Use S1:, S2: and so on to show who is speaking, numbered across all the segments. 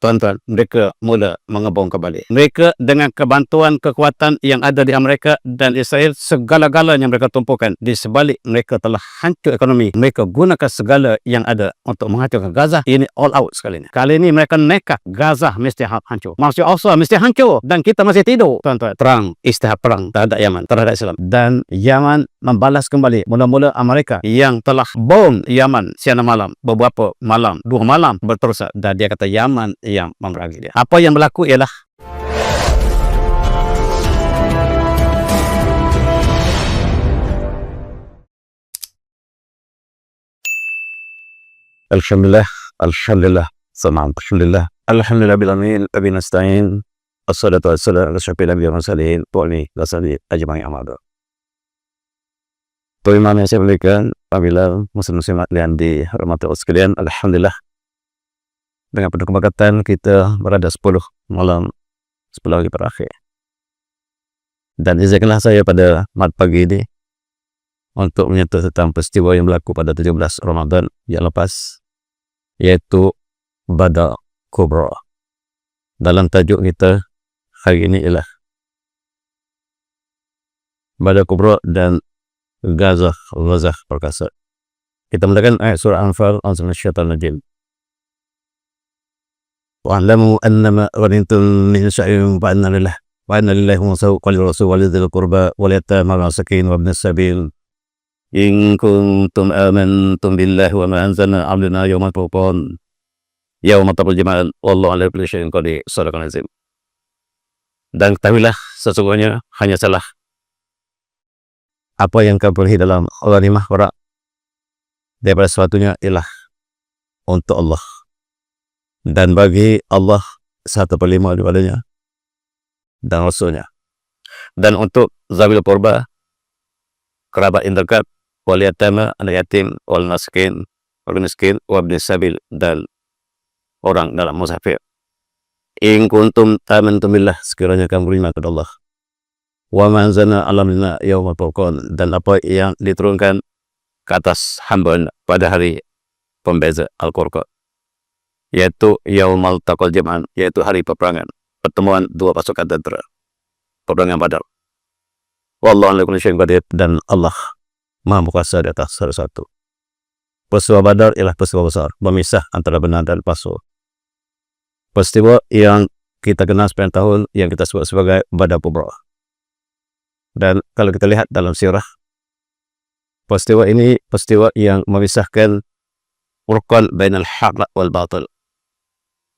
S1: tuan-tuan, mereka mula mengebom kembali. Mereka dengan kebantuan kekuatan yang ada di Amerika dan Israel, segala-galanya mereka tumpukan. Di sebalik mereka telah hancur ekonomi. Mereka gunakan segala yang ada untuk menghancurkan Gaza. Ini all out sekali ini. Kali ini mereka nekat. Gaza mesti hancur. Maksud Al-Aqsa mesti hancur. Dan kita masih tidur. Tuan-tuan, perang, istihad perang terhadap Yaman, terhadap Islam. Dan Yaman membalas kembali. Mula-mula Amerika yang telah bom Yaman siang malam, beberapa malam, 2 malam berterusan. Dan dia kata Yaman yang memerangi dia. Apa yang berlaku ialah Alhamdulillah, Alhamdulillah, Alhamdulillah, Alhamdulillah bil alamin, wa bihi nasta'in. Assalatu wassalamu ala asyrafil anbiya'i wal mursalin wa alihi washabihi ajma'in amma ba'du. Teman yang saya berikan, apabila muslim-muslimat yang dirahmati Allah sekalian, alhamdulillah dengan penuh keberkatan kita berada 10 malam, 10 hari terakhir. Dan izinkanlah saya pada malam pagi ini untuk menyentuh tentang peristiwa yang berlaku pada 17 Ramadan yang lepas, yaitu Badar Kubra. Dalam tajuk kita hari ini ialah Badar Kubra dan Gaza perkasa. Kita mulakan ayat surah Anfal, Anzalna syaitanir rajim. Wa'lamu annama ghanimtum min syai'in fa anna lillahi khumsahu wa lirrasul wa lidhil qurba wal yatama wal masakin wa ibnis sabil in kuntum amantum billahi wa ma anzalna 'alaina yawmal furqan yawma taqul jama'an wallahu 'ala kulli syai'in qadir. Shadaqal azim. Dan ketahuilah sesungguhnya hanya salah apa yang kamu perolehi dalam ghanimah perak daripada sesuatunya ialah untuk Allah, dan bagi Allah 1/5 daripadanya dan Rasulnya, dan untuk zawil qurba, kerabat yang dekat, wal yatama, anak yatim, wal miskin, wa ibnis sabil, dan orang dalam musafir. In kuntum amantum billah, sekiranya kamu beriman kepada Allah, wa ma anzalna 'alaina yawmal furqan, dan apa yang diturunkan ke atas hamba pada hari pembeza Al-Qur'an, yaitu yaumal taqal jam'an, yaitu hari peperangan, pertemuan dua pasukan tentera, peperangan Badar. Wallahu 'ala kulli syai'in qadir, dan Allah Maha Kuasa di atas satu. Peristiwa Badar ialah peristiwa besar, memisah antara benar dan palsu. Peristiwa yang kita kenal sepanjang tahun yang kita sebut sebagai Badar Kubra. Dan kalau kita lihat dalam sirah, peristiwa ini peristiwa yang memisahkan furqan bainal haq wal batil,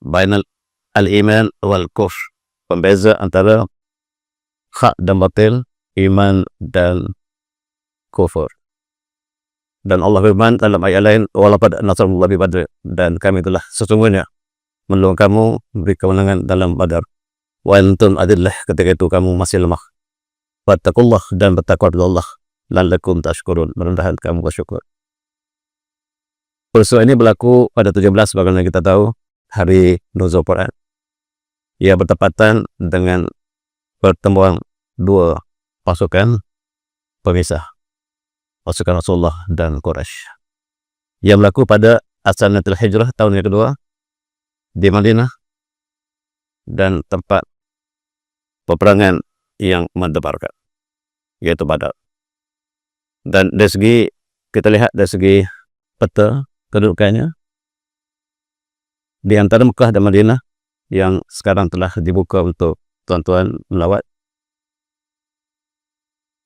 S1: bainal al-iman wal kufr, pembeza antara hak dan batil, iman dan kufur. Dan Allah firman dalam ayat lain, walaqad nasarallahi bi Badr, dan kami telah sesungguhnya menolong kamu, beri kemenangan dalam Badar. Wa antum adillah, ketika itu kamu masih lemah. Wattaqullah, dan bertakwa kepada Allah, la'allakum tashkurun, mudah-mudahan kamu bersyukur. Peristiwa ini berlaku pada 17, bagaimana kita tahu, hari nuzul Quran. Ia bertepatan dengan pertemuan dua pasukan pemisah, pasukan Rasulullah dan Quraisy, yang berlaku pada As-Sanatul Hijrah, tahun yang kedua di Madinah, dan tempat peperangan yang mendebarkan, yaitu Badar. Dan dari segi kita lihat dari segi peta kedudukannya di antara Mekah dan Madinah yang sekarang telah dibuka untuk tuan-tuan melawat,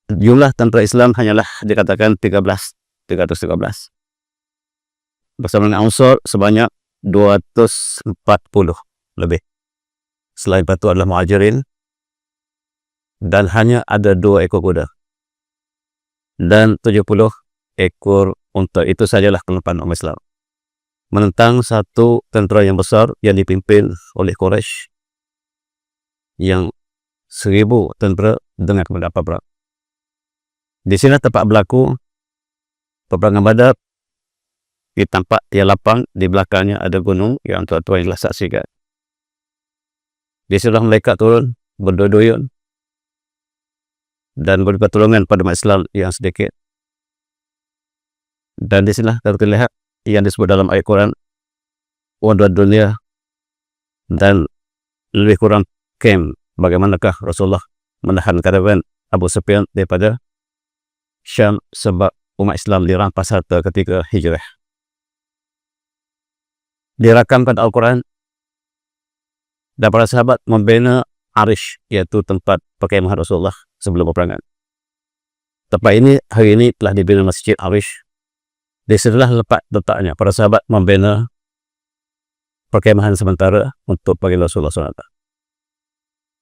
S1: jumlah tentera Islam hanyalah dikatakan 313, bersama dengan Ansar sebanyak 240 lebih. Selain itu adalah Muhajirin, dan hanya ada 2 ekor kuda dan 70 ekor unta. Itu sajalah kelemahan umat Islam menentang satu tentera yang besar yang dipimpin oleh Quraisy, yang 1000 tentera dengan kepada apa perang. Di sini tempat berlaku peperangan Badar. Di tempat yang lapang, di belakangnya ada gunung yang tuan-tuan telah saksikan. Di sini mereka turun berduyun dan beri pertolongan pada umat Islam yang sedikit. Dan di sinilah kita lihat yang disebut dalam ayat Quran, wadud dunia Dan lebih kurang kem bagaimanakah Rasulullah menahan karavan Abu Sufyan daripada Syam sebab umat Islam dirampas harta ketika hijrah. Dirakamkan Al-Quran dan para sahabat membina Arish, yaitu tempat perkemahan Rasulullah sebelum peperangan. Tempat ini hari ini telah dibina Masjid Arish. Di situlah letaknya para sahabat membina perkemahan sementara untuk bagi Rasulullah SAW.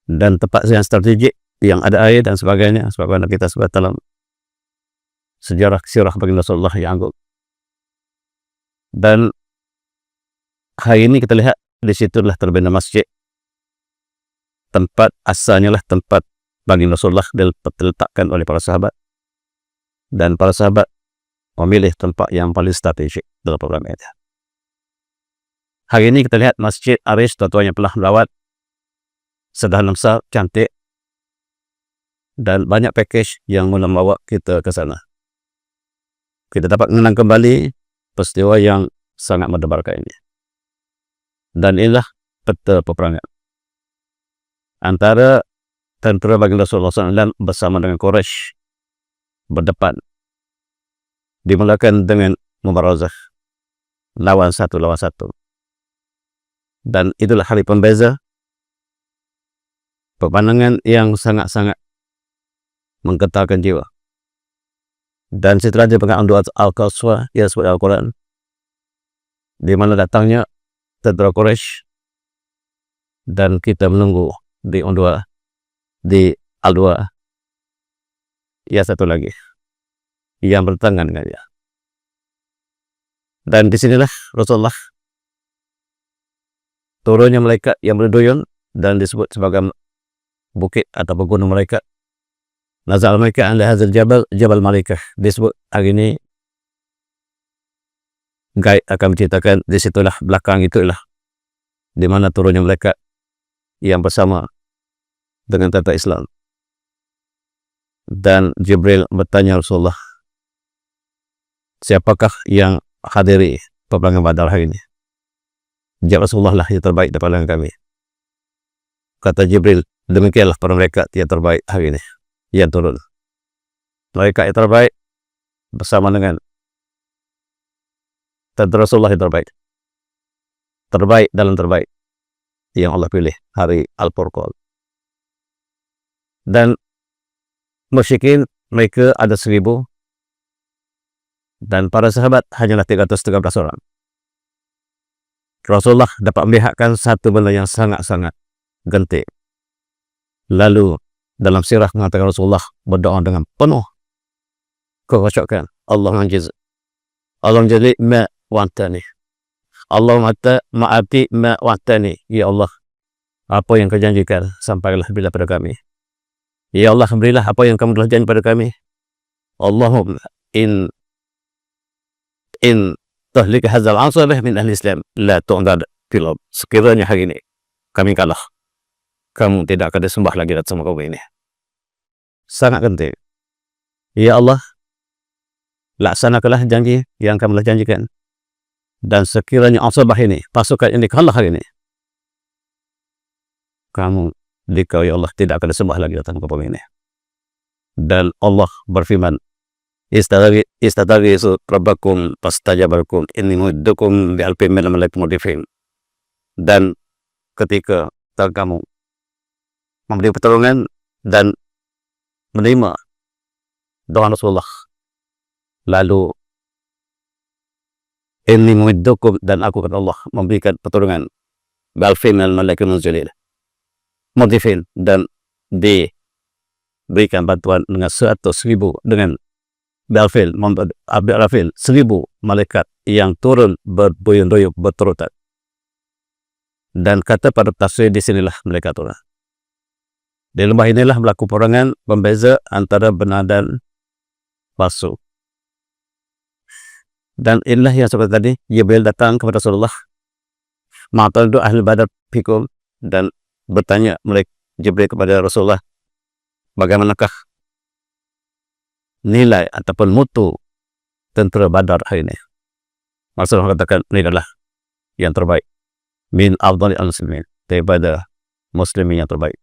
S1: Dan tempat yang strategik yang ada air dan sebagainya, sebagaimana kita sebut dalam sejarah sirah bagi Rasulullah yang agung. Dan hari ini kita lihat di situlah terbina masjid, tempat asalnya lah tempat bagi Rasulullah diletakkan oleh para sahabat, dan para sahabat memilih tempat yang paling strategik dalam program ini. Hari ini kita lihat Masjid Arish, tuan-tuan yang pernah melawat, sederhana besar, cantik, dan banyak package yang membawa kita ke sana. Kita dapat mengenang kembali peristiwa yang sangat mendebarkan ini. Dan inilah peta peperangan antara tentera baginda Rasulullah SAW bersama dengan Quraisy berdepan, dimulakan dengan mubarazah lawan satu. Dan itulah hari pembeza, pemandangan yang sangat-sangat menggetarkan jiwa. Dan setelah dia pegang doa Al-Qaswa yang disebut Al-Quran, di mana datangnya tentera Quraisy, dan kita menunggu di Al-Dua ya satu lagi yang bertangan dengan dia. Dan disinilah Rasulullah turunnya malaikat yang berduyun dan disebut sebagai bukit atau gunung malaikat. Nazal malaikat ala hadzal jabal malaikah. Disebut hari ini guide akan menceritakan di situlah belakang itulah di mana turunnya malaikat yang bersama dengan tentera Islam. Dan Jibril bertanya Rasulullah, siapakah yang hadiri peperangan Badar hari ini? Jawab Rasulullah lah yang terbaik daripada kami. Kata Jibril, demikianlah para malaikat yang terbaik hari ini yang turun. Malaikat yang terbaik bersama dengan tentera Rasulullah yang terbaik. Terbaik dalam terbaik yang Allah pilih hari Al-Furqan. Dan musyrikin mereka ada 1000 dan para sahabat hanyalah 313 orang. Rasulullah dapat melihatkan satu benda yang sangat-sangat genting. Lalu dalam sirah mengatakan Rasulullah berdoa dengan penuh kekhusyukan. Allah menjadi ma wa'tani. Allah ma'ati ma wa'tani. Ya Allah, apa yang kau janjikan sampailah bila pada kami. Ya Allah, berilah apa yang kamu telah janji pada kami. Allahumma in tahlik hadzal asabah min ahli Islam la tu'dad fil ard. Sekiranya hari ini kami kalah, kamu tidak akan disembah lagi atas sama kaum ini. Sangat penting. Ya Allah, laksanakanlah janji yang kamu telah janjikan. Dan sekiranya asabah ini, pasukan ini kalah hari ini, kamu dikau ya Allah tidak akan disembah lagi atas kaum ini. Dan Allah berfirman, istaghiitsu rabbakum fastajaba lakum inni mumiddukum bi alfin minal malaikati murdifin. Dan ketika kamu memberi pertolongan dan menerima doa Rasulullah, lalu inni mumiddukum, dan aku kata Allah memberikan pertolongan bi alfin minal malaikati murdifin, dan diberikan bantuan dengan 100.000 dengan Belfil 1000 malaikat yang turun berbuyun-buyun berturutan. Dan kata pada tafsir di sinilah mereka turun. Di lembah inilah berlaku peperangan pembeza antara benar dan palsu. Dan inilah yang seperti tadi, Jibril datang kepada Rasulullah, ma'tadu ahli badar fikum, dan bertanya mereka Jibril kepada Rasulullah, bagaimanakah nilai ataupun mutu tentera Badar hari ini? Rasulullah katakan, ini adalah yang terbaik min afdali al-muslimin, daripada muslimin yang terbaik.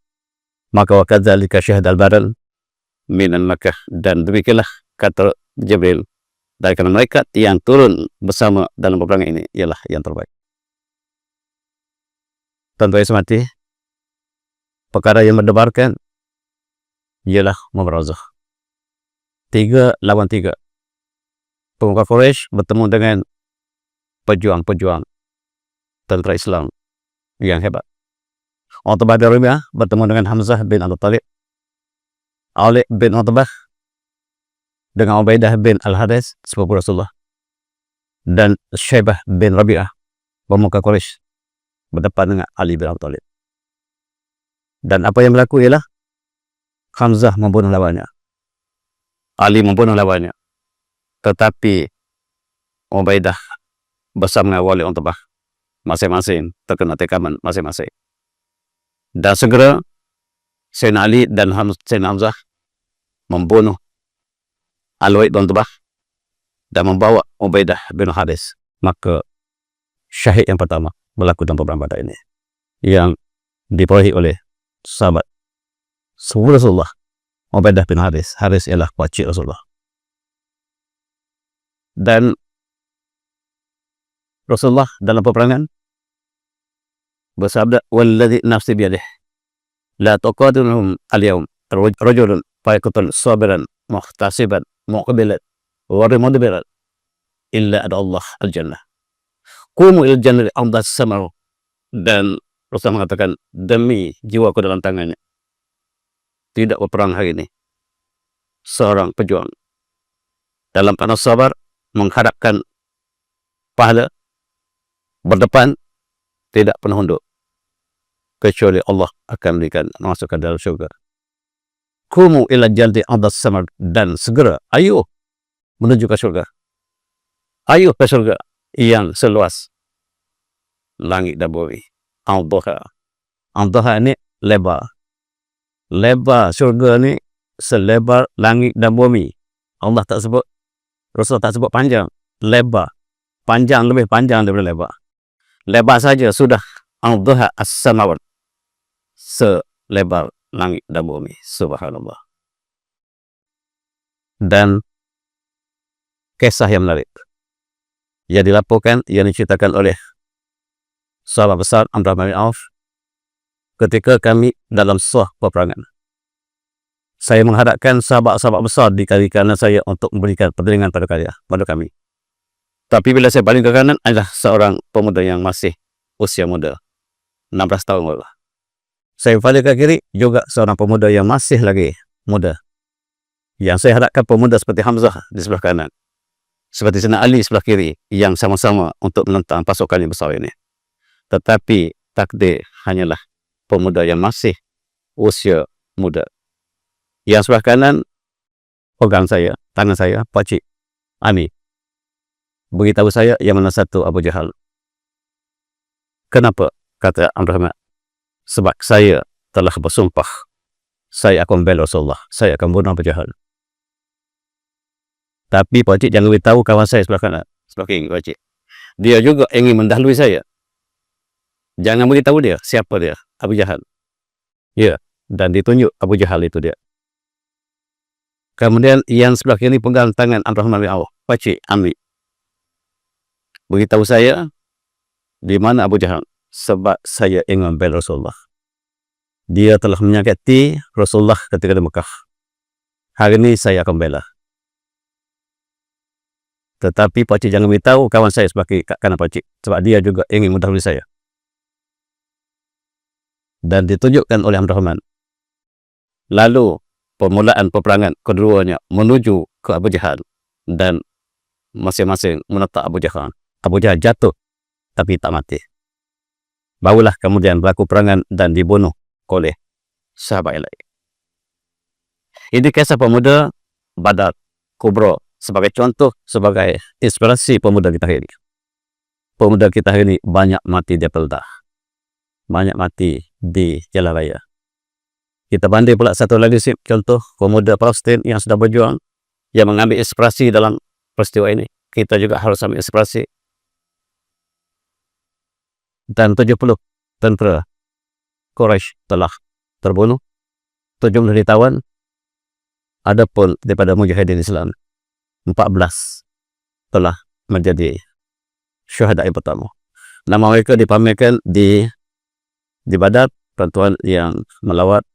S1: Maka wakadzalika syahadal baral minan Makkah, dan demikianlah kata Jibril dari kalangan malaikat yang turun bersama dalam peperangan ini ialah yang terbaik. Tentu saja mati perkara yang mendebarkan ialah mubarazah 3 lawan 3. Pemuka Quraisy bertemu dengan pejuang-pejuang tentera Islam yang hebat. Utbah bin Rabi'ah bertemu dengan Hamzah bin Abi Thalib, Ali bin Utbah dengan Ubaidah bin Al-Harits sepupu Rasulullah, dan Syaibah bin Rabi'ah pemuka Quraisy berdepan dengan Ali bin Abi Thalib. Dan apa yang berlaku ialah Hamzah membunuh lawannya, Ali membunuh lawannya, tetapi Ubaidah bersama Wali Utbah masing-masing terkena tekaman masing-masing. Dan segera Sayyidina Ali dan Sayyidina Hamzah membunuh Al-Walid bin Utbah dan membawa Ubaidah bin Harits. Maka syahid yang pertama berlaku dalam peperangan Badar ini yang diperolehi oleh sahabat sepupu Rasulullah, Ubaidah bin Harits. Harits ialah pakcik Rasulullah. Dan Rasulullah dalam peperangan bersabda, walladzi nafsi biyadih la tuqatiluhum al-yawm rajulun fayaqtul sabiran muhtasiban muqbilan wa mudbiran illa ada Allah al-jannah qumu il jannati amdas samar. Dan Rasulullah mengatakan, demi jiwaku dalam tangannya, tidak berperang hari ini seorang pejuang dalam panas sabar menghadapkan pahala berdepan, tidak pernah unduk kecuali Allah akan berikan masukkan dalam syurga. Kumu ila jannati amdas samar, dan segera ayo menuju ke syurga. Ayo ke syurga yang seluas langit dan bumi. Al-Duha. Al-Duha ini lebar. Lebar syurga ni selebar langit dan bumi. Allah tak sebut, Rasul tak sebut panjang, lebar. Panjang, lebih panjang daripada lebar. Lebar saja sudah Al-Duha as-samawat, selebar langit dan bumi. Subhanallah. Dan kisah yang menarik yang dilaporkan, yang diceritakan oleh sahabat besar Abdurrahman bin Auf ketika kami dalam suah peperangan. Saya menghadapkan sahabat-sahabat besar di kiri kanan saya untuk memberikan perlindungan pada kami. Tapi bila saya baling ke kanan, adalah seorang pemuda yang masih usia muda, 16 tahun baru. Saya baling ke kiri, juga seorang pemuda yang masih lagi muda. Yang saya hadapkan pemuda seperti Hamzah di sebelah kanan, seperti Sayyidina Ali sebelah kiri, yang sama-sama untuk menentang pasukan yang besar ini. Tetapi takdir hanyalah pemuda yang masih usia muda. Yang sebelah kanan pegang saya, tangan saya, Pakcik Ami, beritahu saya yang mana satu Abu Jahal. Kenapa? Kata Abdurrahman, sebab saya telah bersumpah saya akan bela Rasulullah, saya akan bunuh Abu Jahal. Tapi Pakcik jangan beritahu kawan saya sebelah kanan, sebelah kiri Pakcik, dia juga ingin mendahului saya. Jangan beritahu dia siapa dia, Abu Jahal. Ya, dan ditunjuk Abu Jahal itu dia. Kemudian yang sebelah kiri pegang tangan Abdurrahman bin Auf, Pakcik Ami, beritahu saya di mana Abu Jahal, sebab saya ingin membela Rasulullah. Dia telah menyakiti Rasulullah ketika di Mekah. Hari ini saya akan bela. Tetapi Pakcik jangan beritahu kawan saya sebagai kanan Pakcik, sebab dia juga ingin mendahului saya. Dan ditunjukkan oleh Abdurrahman. Lalu permulaan peperangan keduanya menuju ke Abu Jahal, dan masing-masing menentang Abu Jahal. Abu Jahal jatuh tapi tak mati. Barulah kemudian berlaku perangan dan dibunuh oleh sahabat lain. Ini kisah pemuda Badar Kubra sebagai contoh, sebagai inspirasi pemuda kita hari ini. Pemuda kita hari ini banyak mati di peldah, banyak mati di jalan raya. Kita banding pula satu lagi contoh pemuda Palestin yang sudah berjuang, yang mengambil inspirasi dalam peristiwa ini. Kita juga harus ambil inspirasi. Dan 70 tentera Quraisy telah terbunuh, 17 ditawan. Adapun daripada mujahidin Islam 14 telah menjadi syuhada yang pertama. Nama mereka dipamerkan di Badar. Tuan-tuan yang melawat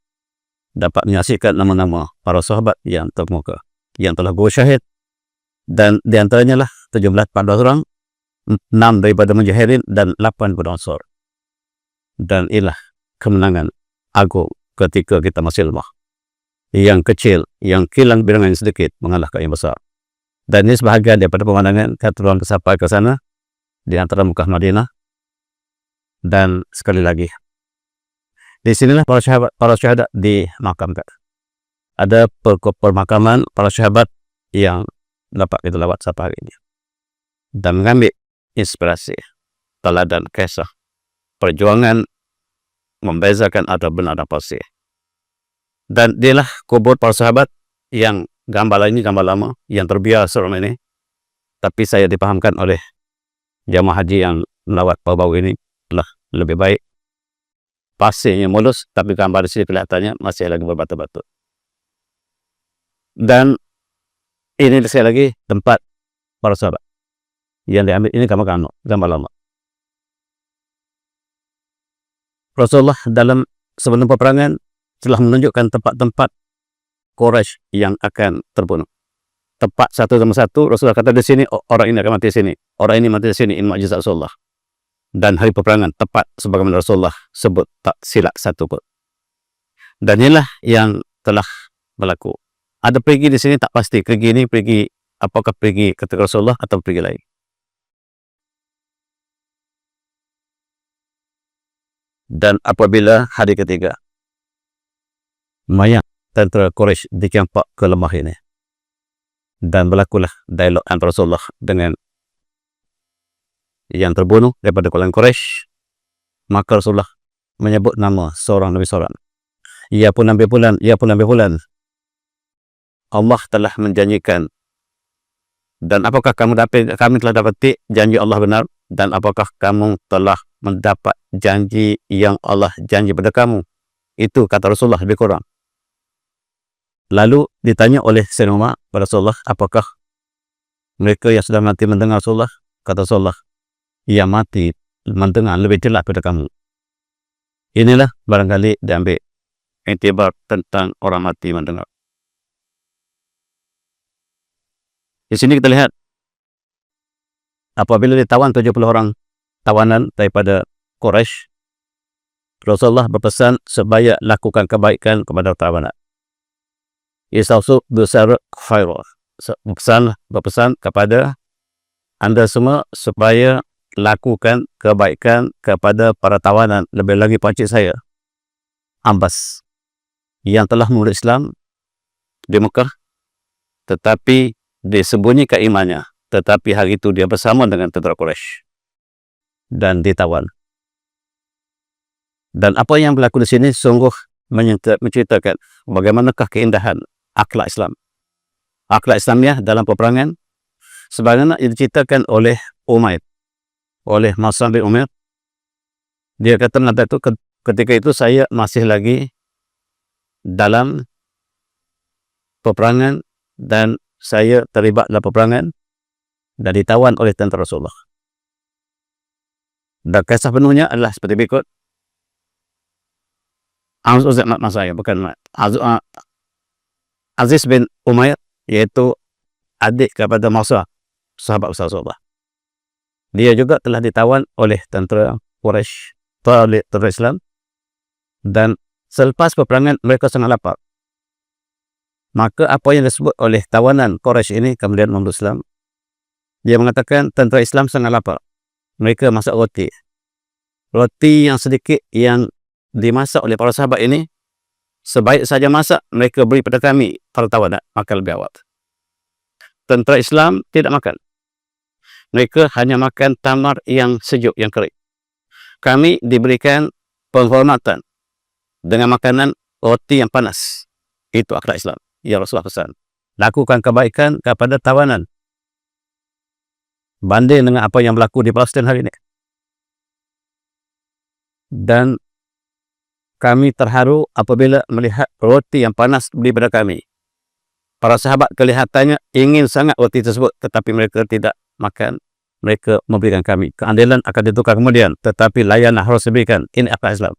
S1: dapat menyaksikan nama-nama para sahabat yang terkemuka yang telah gugur syahid, dan diantaranya lah 14 orang, 6 daripada mujahidin dan 8 daripada Ansar. Dan inilah kemenangan agung ketika kita masih lemah. Yang kecil, yang kilang bilangan sedikit mengalahkan yang besar. Dan ini sebahagian daripada pemandangan keturunan sampai ke sana di antara Mekah Madinah. Dan sekali lagi, di sinilah para syuhada dimakamkan. Ada permakaman para sahabat yang dapat kita lewat sampai hari ini dan mengambil inspirasi, teladan, kisah perjuangan membezakan antara benar dan palsu. Dan dialah kubur para sahabat yang gambar ini gambar lama yang terbiasa selama ini, tapi saya dipahamkan oleh jamaah haji yang melawat bau-bau ini telah lebih baik. Pasirnya mulus, tapi gambar di sini kelihatannya masih lagi berbatu-batu. Dan ini saya lagi tempat para sahabat yang diambil ini gambar lama. Rasulullah dalam sebelum peperangan telah menunjukkan tempat-tempat Quraisy yang akan terbunuh. Tepat satu sama satu, Rasulullah kata di sini orang ini akan mati di sini, orang ini mati di sini. Ini mukjizat Rasulullah. Dan hari peperangan tepat sebagaimana Rasulullah sebut, tak silap satu pun. Dan inilah yang telah berlaku. Ada pergi di sini tak pasti, pergi ini pergi apakah pergi ketika Rasulullah atau pergi lain. Dan apabila hari ketiga mayat tentera Quraisy dicampak ke lemah ini, dan berlakulah dialog antara Rasulullah dengan yang terbunuh daripada kalangan Quraisy, maka Rasulullah menyebut nama seorang demi seorang. Ya pun Nabi Fulan, ya pun Nabi Fulan, Allah telah menjanjikan. Dan apakah kami telah dapat janji Allah benar? Dan apakah kamu telah mendapat janji yang Allah janji pada kamu? Itu kata Rasulullah lebih kurang. Lalu ditanya oleh Sayyidina Umar pada Rasulullah, apakah mereka yang sudah mati mendengar Rasulullah? Kata Rasulullah, yang mati mendengar lebih jelas pada kamu. Inilah barangkali diambil iktibar tentang orang mati mendengar. Di sini kita lihat apabila ditawan 70 orang tawanan daripada Quraisy, Rasulullah berpesan supaya lakukan kebaikan kepada tawanan. Istausu besar khairah. Berpesan kepada anda semua supaya lakukan kebaikan kepada para tawanan, lebih lagi pakcik saya Abbas yang telah memeluk Islam di Mekah, tetapi disembunyikan imannya, tetapi hari itu dia bersama dengan tentera Quraisy dan ditawan. Dan apa yang berlaku di sini sungguh menceritakan bagaimanakah keindahan akhlak Islam. Akhlak Islamiah dalam peperangan sebagaimana diceritakan oleh Umair, oleh Mus'ab bin Umair. Dia kata ketika itu saya masih lagi dalam peperangan dan saya terlibat dalam peperangan dan ditawan oleh tentera Rasulullah. Dan kisah penuhnya adalah seperti berikut. Aziz bin Umair, yaitu adik kepada Mus'ab, sahabat Rasulullah. Dia juga telah ditawan oleh tentera Quraisy, oleh tentera Islam, dan selepas peperangan mereka sangat lapar. Maka apa yang disebut oleh tawanan Quraisy ini kemudian memeluk Islam. Dia mengatakan tentera Islam sangat lapar. Mereka masak roti. Roti yang sedikit yang dimasak oleh para sahabat ini, sebaik saja masak, mereka beri pada kami, para tawanan, makan lebih awal. Tentera Islam tidak makan. Mereka hanya makan tamar yang sejuk, yang kering. Kami diberikan penghormatan dengan makanan roti yang panas. Itu akhlak Islam. Ya Rasulullah pesan. Lakukan kebaikan kepada tawanan. Banding dengan apa yang berlaku di Palestin hari ini. Dan kami terharu apabila melihat roti yang panas daripada kami. Para sahabat kelihatannya ingin sangat roti tersebut, tetapi mereka tidak makan. Mereka memberikan kami. Keadilan akan ditukar kemudian, tetapi layanlah harus diberikan. Ini akhlak Islam.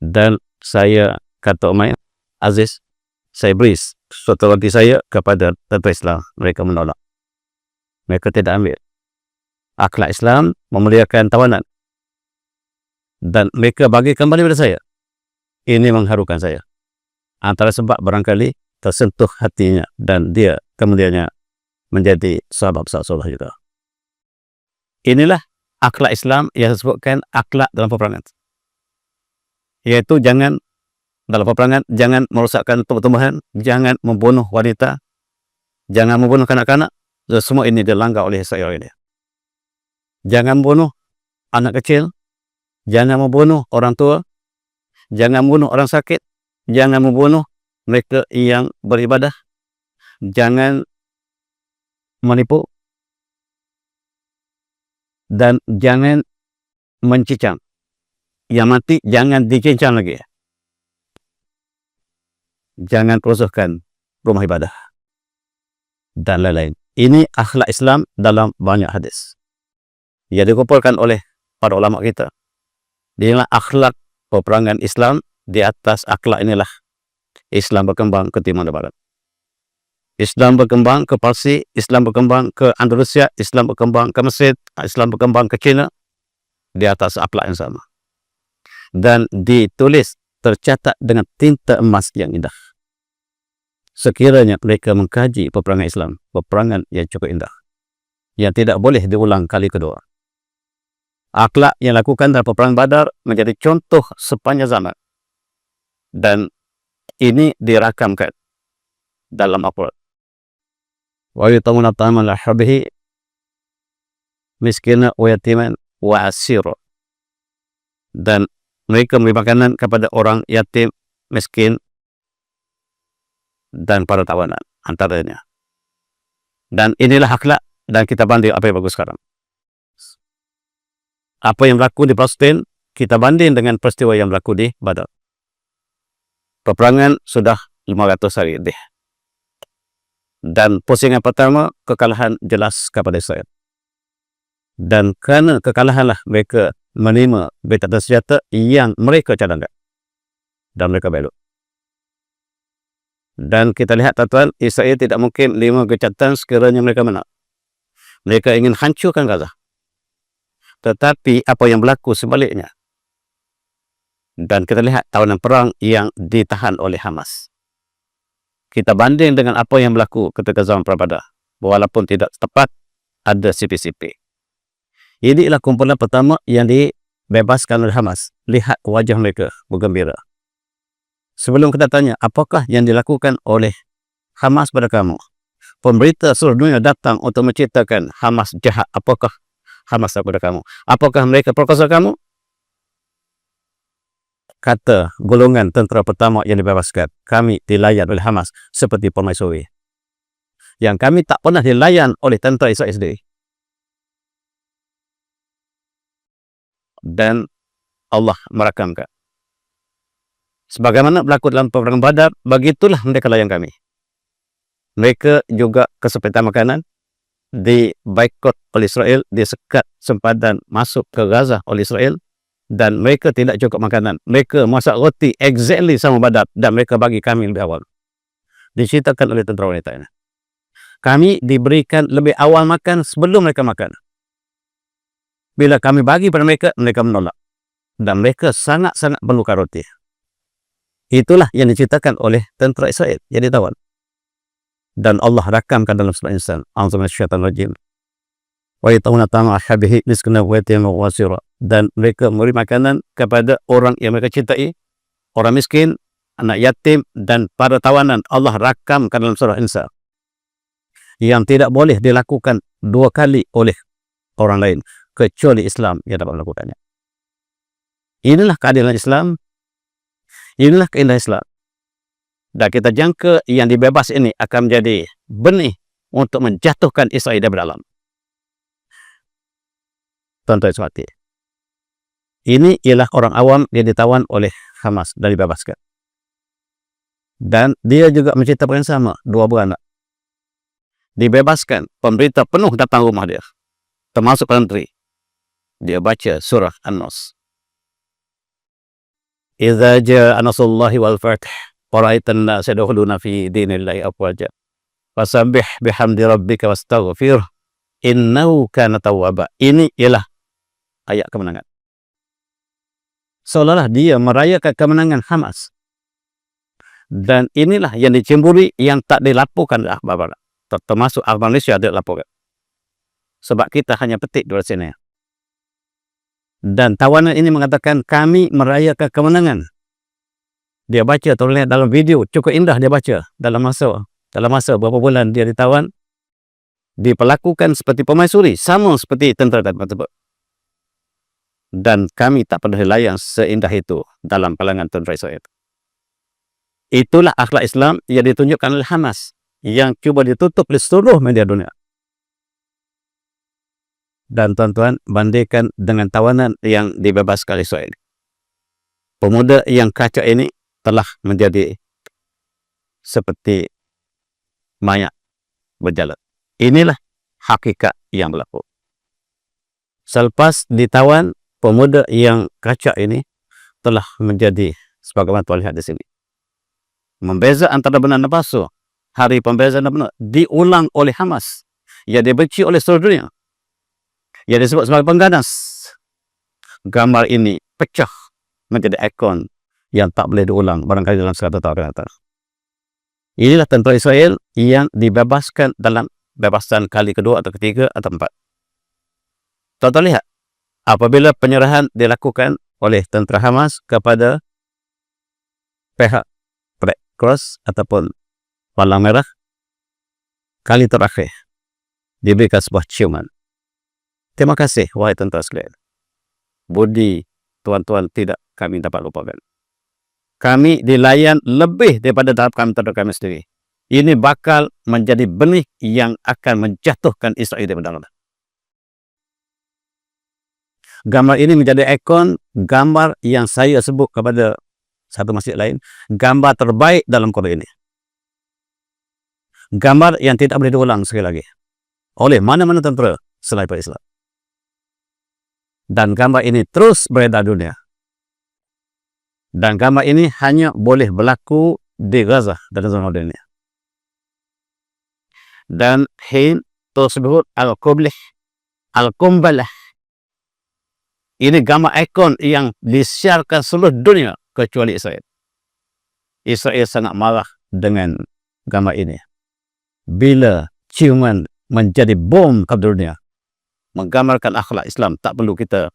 S1: Dan saya, kata Umayyah, Aziz, saya beri suatu roti saya kepada tentera Islam. Mereka menolak. Mereka tidak ambil. Akhlak Islam memuliakan tawanan. Dan mereka bagi kembali pada saya. Ini mengharukan saya. Antara sebab barangkali tersentuh hatinya dan dia kemudiannya menjadi sahabat Rasulullah juga. Inilah akhlak Islam yang disebutkan akhlak dalam peperangan. Yaitu jangan dalam peperangan, jangan merosakkan tumbuh-tumbuhan, jangan membunuh wanita, jangan membunuh kanak-kanak. Semua ini dilanggar oleh Israel ini. Jangan membunuh anak kecil, jangan membunuh orang tua, jangan membunuh orang sakit, jangan membunuh mereka yang beribadah, jangan menipu, dan jangan mencincang. Yang mati jangan dicincang lagi. Jangan kerusuhkan rumah ibadah dan lain-lain. Ini akhlak Islam dalam banyak hadis yang dikumpulkan oleh para ulama kita. Inilah akhlak peperangan Islam. Di atas akhlak inilah Islam berkembang ke timur dan barat. Islam berkembang ke Parsi, Islam berkembang ke Andalusia, Islam berkembang ke Mesir, Islam berkembang ke China, di atas akhlak yang sama. Dan ditulis, tercatat dengan tinta emas yang indah. Sekiranya mereka mengkaji peperangan Islam, peperangan yang cukup indah, yang tidak boleh diulang kali kedua. Akhlak yang lakukan dalam peperangan Badar menjadi contoh sepanjang zaman. Dan ini dirakamkan dalam Al-Quran. Wa yutamuna ta'aman la hubbihi miskina wa yatiman wa asira. Dan mereka memberi makanan kepada orang yatim, miskin, dan para tawanan antaranya. Dan inilah akhlak, dan kita banding apa yang bagus sekarang. Apa yang berlaku di Palestin, kita banding dengan peristiwa yang berlaku di Badar. Peperangan sudah 500 hari deh. Dan pusingan pertama, kekalahan jelas kepada Israel. Dan kerana kekalahanlah mereka menerima bentatan senjata yang mereka cadangkan. Dan mereka belok. Dan kita lihat tuan-tuan, Israel tidak mungkin 5 gencatan sekiranya mereka menang. Mereka ingin hancurkan Gaza. Tetapi apa yang berlaku sebaliknya. Dan kita lihat tawanan perang yang ditahan oleh Hamas. Kita banding dengan apa yang berlaku ketika zaman Perang Badar. Walaupun tidak tepat, ada CP-CP. Inilah kumpulan pertama yang dibebaskan oleh Hamas. Lihat wajah mereka bergembira. Sebelum kita tanya, apakah yang dilakukan oleh Hamas pada kamu? Pemberita seluruh dunia datang untuk menceritakan Hamas jahat. Apakah Hamas kepada kamu? Apakah mereka perkosa kamu? Kata golongan tentera pertama yang dibebaskan, kami dilayan oleh Hamas seperti permaisuri. Yang kami tak pernah dilayan oleh tentera Israel sendiri. Dan Allah merakamkan. Sebagaimana berlaku dalam peperangan Badar, begitulah mereka layan kami. Mereka juga kesempitan makanan, dibaikot oleh Israel, disekat sempadan masuk ke Gaza oleh Israel, dan mereka tidak cukup makanan. Mereka masak roti exactly sama Badar, dan mereka bagi kami lebih awal. Diceritakan oleh tentera wanita ini. Kami diberikan lebih awal makan sebelum mereka makan. Bila kami bagi pada mereka, mereka menolak. Dan mereka sangat-sangat perlukan roti. Itulah yang diceritakan oleh tentera Israel yang ditawan. Dan Allah rakamkan dalam surah Insan. A'udzubillahi wa yatawna ta'ama habihi miskina wa yatima wa asira. Dan mereka memberi makanan kepada orang yang mereka cintai, orang miskin, anak yatim, dan para tawanan. Allah rakamkan dalam surah Insan. Yang tidak boleh dilakukan 2 kali oleh orang lain, kecuali Islam yang dapat melakukannya. Inilah keadilan Islam. Inilah keindahan Islam. Dan kita jangka yang dibebas ini akan menjadi benih untuk menjatuhkan Israel dari alam. Tuan-tuan sekalian, Ini ialah orang awam yang ditawan oleh Hamas dan dibebaskan. Dan dia juga menceritakan sama, 2 beranak dibebaskan. Pemberita penuh datang rumah dia, termasuk menteri. Dia baca surah An-Nas. Idza jaa nasrullahi wal fath wa ra'aitan nasa yadkhuluna fi dinillahi afwaja fasabbih bihamdi rabbika wastaghfir innahu kana tawwaba. Ini ialah ayat kemenangan. Seolah-olah dia merayakan kemenangan Hamas. Dan inilah yang dicemburi, yang tak dilaporkan oleh akhbar barat, termasuk akhbar Malaysia tidak laporkan. Sebab kita hanya petik dari sini. Dan tawanan ini mengatakan kami merayakan kemenangan. Dia baca, terlihat dalam video, cukup indah dia baca. Dalam masa beberapa bulan dia ditawan, diperlakukan seperti pemaisuri, sama seperti tentera tersebut. Dan kami tak pernah layan seindah itu dalam kalangan tentera Israel. Itulah akhlak Islam yang ditunjukkan oleh Hamas, yang cuba ditutup oleh seluruh media dunia. Dan tuan-tuan, bandingkan dengan tawanan yang dibebaskan oleh Israel. Pemuda yang kacau ini telah menjadi seperti mayat berjalan. Inilah hakikat yang berlaku. Selepas ditawan, pemuda yang kacak ini telah menjadi sebagaimana tuan lihat di sini. Membeza antara benar dan palsu. Hari pembezaan benar diulang oleh Hamas, yang dibenci oleh seluruh dunia, yang disebut sebagai pengganas. Gambar ini pecah menjadi ikon yang tak boleh diulang barangkali dalam 100 tahun akan datang. Inilah tentera Israel yang dibebaskan dalam bebasan kali kedua atau ketiga atau 4. Tuan-tuan lihat, apabila penyerahan dilakukan oleh tentera Hamas kepada pihak Red Cross ataupun Palang Merah, kali terakhir diberikan sebuah ciuman. Terima kasih wahai tentera sekalian. Budi tuan-tuan tidak kami dapat lupakan. Kami dilayan lebih daripada tahap kami sendiri. Ini bakal menjadi benih yang akan menjatuhkan Israel di dalam. Gambar ini menjadi ikon, gambar yang saya sebut kepada satu masjid lain, gambar terbaik dalam Quran ini. Gambar yang tidak boleh diulang sekali lagi oleh mana-mana tentera selain Islam. Dan gambar ini terus beredar dunia. Dan gambar ini hanya boleh berlaku di Gaza dan zona dunia. Dan hin tersebut al-Qumbalah. Ini gambar ikon yang disiarkan seluruh dunia kecuali Israel. Israel sangat marah dengan gambar ini. Bila ciuman menjadi bom ke dunia, menggambarkan akhlak Islam, tak perlu kita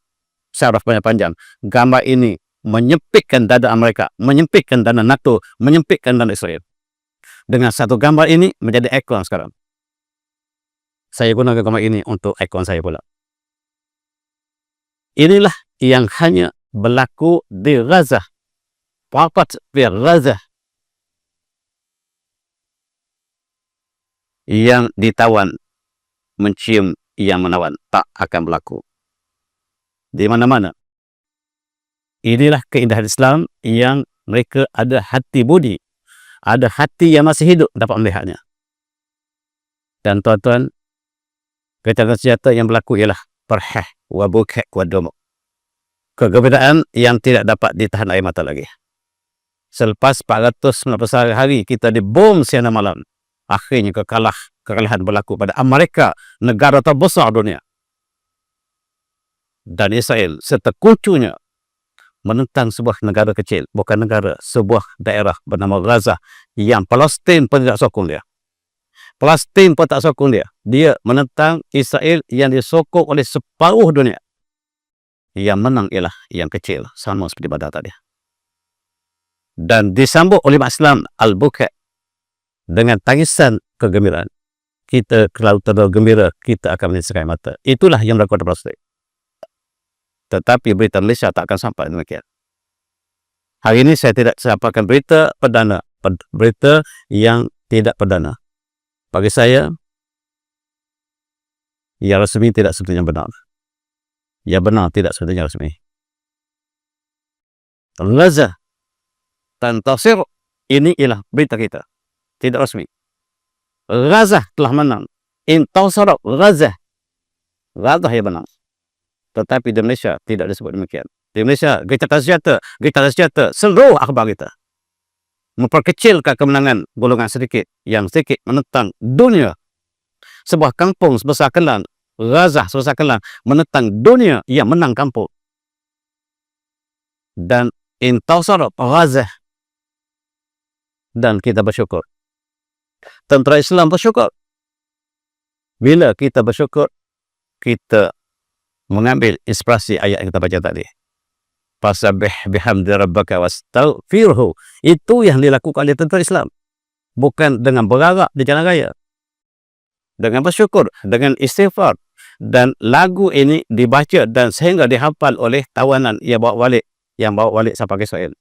S1: syarah panjang-panjang. Gambar ini menyempitkan dada Amerika, menyempitkan dada NATO, menyempitkan dada Israel. Dengan satu gambar ini menjadi ikon sekarang. Saya gunakan gambar ini untuk ikon saya pula. Inilah yang hanya berlaku di Gaza. Fakat di Gaza. Yang ditawan mencium yang menawan tak akan berlaku di mana-mana. Inilah keindahan Islam yang mereka ada hati budi, ada hati yang masih hidup dapat melihatnya. Dan tuan-tuan, kejahatan senjata yang berlaku ialah perheh wa bukek wa domok. Kegembiraan yang tidak dapat ditahan air mata lagi. Selepas 490 hari kita dibom siang dan malam, akhirnya kekalahan berlaku pada Amerika, negara terbesar dunia. Dan Israel serta kuncunya menentang sebuah negara kecil, bukan negara, sebuah daerah bernama Gaza yang Palestin pun tidak sokong dia. Palestin pun tak sokong dia. Dia menentang Israel yang disokong oleh separuh dunia. Yang menang ialah yang kecil, sama seperti pada tadi. Dan disambut oleh Islam Al-Buka dengan tangisan kegembiraan. Kita kalau terlalu gembira, kita akan menyesakai mata. Itulah yang berlaku pada Palestin. Tetapi berita Malaysia tak akan sampai demikian. Hari ini saya tidak sampaikan berita perdana, berita yang tidak perdana. Bagi saya, yang resmi tidak seperti yang benar. Yang benar tidak seperti yang resmi. Gaza tantasir, ini ialah berita kita, tidak resmi. Gaza telah menang. Intasara Gaza, Gaza yang menang. Tetapi di Malaysia tidak disebut demikian. Di Malaysia, Gencatan Senjata, seluruh akhbar kita memperkecilkan kemenangan golongan sedikit yang sedikit menentang dunia. Sebuah kampung sebesar Kelang, Gaza sebesar Kelang, menentang dunia yang menang kampung. Dan intasara Gaza. Dan kita bersyukur. Tentera Islam bersyukur. Bila kita bersyukur, kita mengambil inspirasi ayat yang kita baca tadi. Fasabbih bihamdi rabbaka wastaghfirhu. Itu yang dilakukan oleh tentera Islam. Bukan dengan berarak di jalan raya. Dengan bersyukur, dengan istighfar. Dan lagu ini dibaca dan sehingga dihafal oleh tawanan yang bawa balik sampai ke Israel.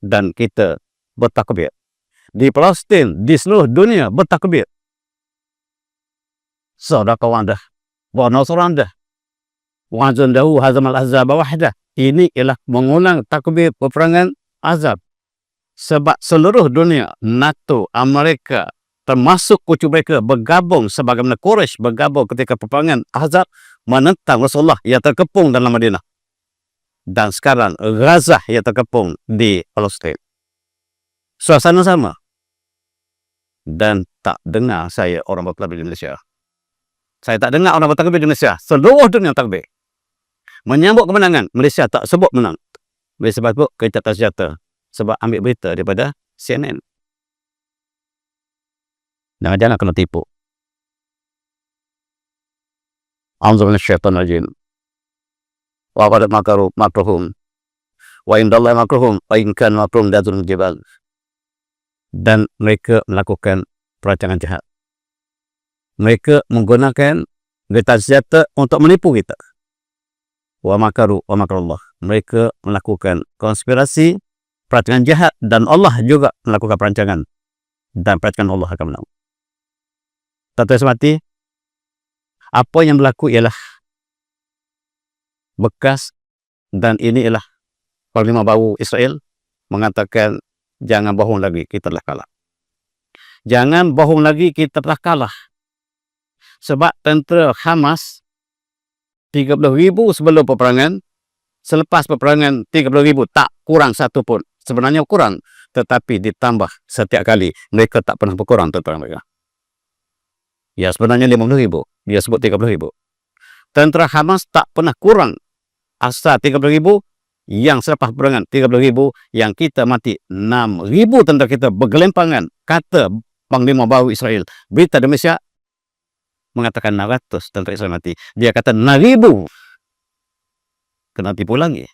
S1: Dan kita bertakbir. Di Palestin, di seluruh dunia bertakbir. Sadaqallahu anda wa nasr anda wa azandahu hazamal ahzab wahdah. Ini ialah mengulang takbir peperangan Ahzab. Sebab seluruh dunia, NATO, Amerika, termasuk kucu mereka bergabung sebagaimana Quraisy bergabung ketika peperangan Ahzab menentang Rasulullah yang terkepung dalam Madinah. Dan sekarang Gaza yang terkepung di Palestin. Suasana sama. Dan tak dengar saya orang bertakbir di Malaysia. Saya tak dengar orang bertakbir di Malaysia. Seluruh dunia takbir. Menyambut kemenangan. Malaysia tak sebut menang. Oleh sebab itu, Gencatan Senjata. Sebab ambil berita daripada CNN. Jangan kena tipu. A'udzubillahi minasyaitonir rajim. Wa qad makaru makruhum. Wa indallahi makruhum. Wa in kana makruhum datun jibal. Dan mereka melakukan perancangan jahat. Mereka menggunakan Gencatan Senjata untuk menipu kita. Wa makaru wa makarullah. Mereka melakukan konspirasi, perancangan jahat, dan Allah juga melakukan perancangan. Dan perancangan Allah akan menang. Tuan-tuan semati, apa yang berlaku ialah bekas, dan ini ialah Panglima Baru Israel mengatakan, jangan bohong lagi, kita telah kalah. Jangan bohong lagi, kita telah kalah. Sebab tentera Hamas 30,000 sebelum peperangan, selepas peperangan 30,000, tak kurang satu pun. Sebenarnya kurang, tetapi ditambah setiap kali. Mereka tak pernah berkurang tentera mereka. Ya, sebenarnya 50,000, dia sebut 30,000. Tentera Hamas tak pernah kurang. Asal 30,000, yang selepas peperangan 30,000, yang kita mati 6,000 tentera kita bergelimpangan. Kata Panglima Baru Israel. Berita di Malaysia mengatakan 600 tentera Israel mati. Dia kata 6,000. Kena tipu lagi.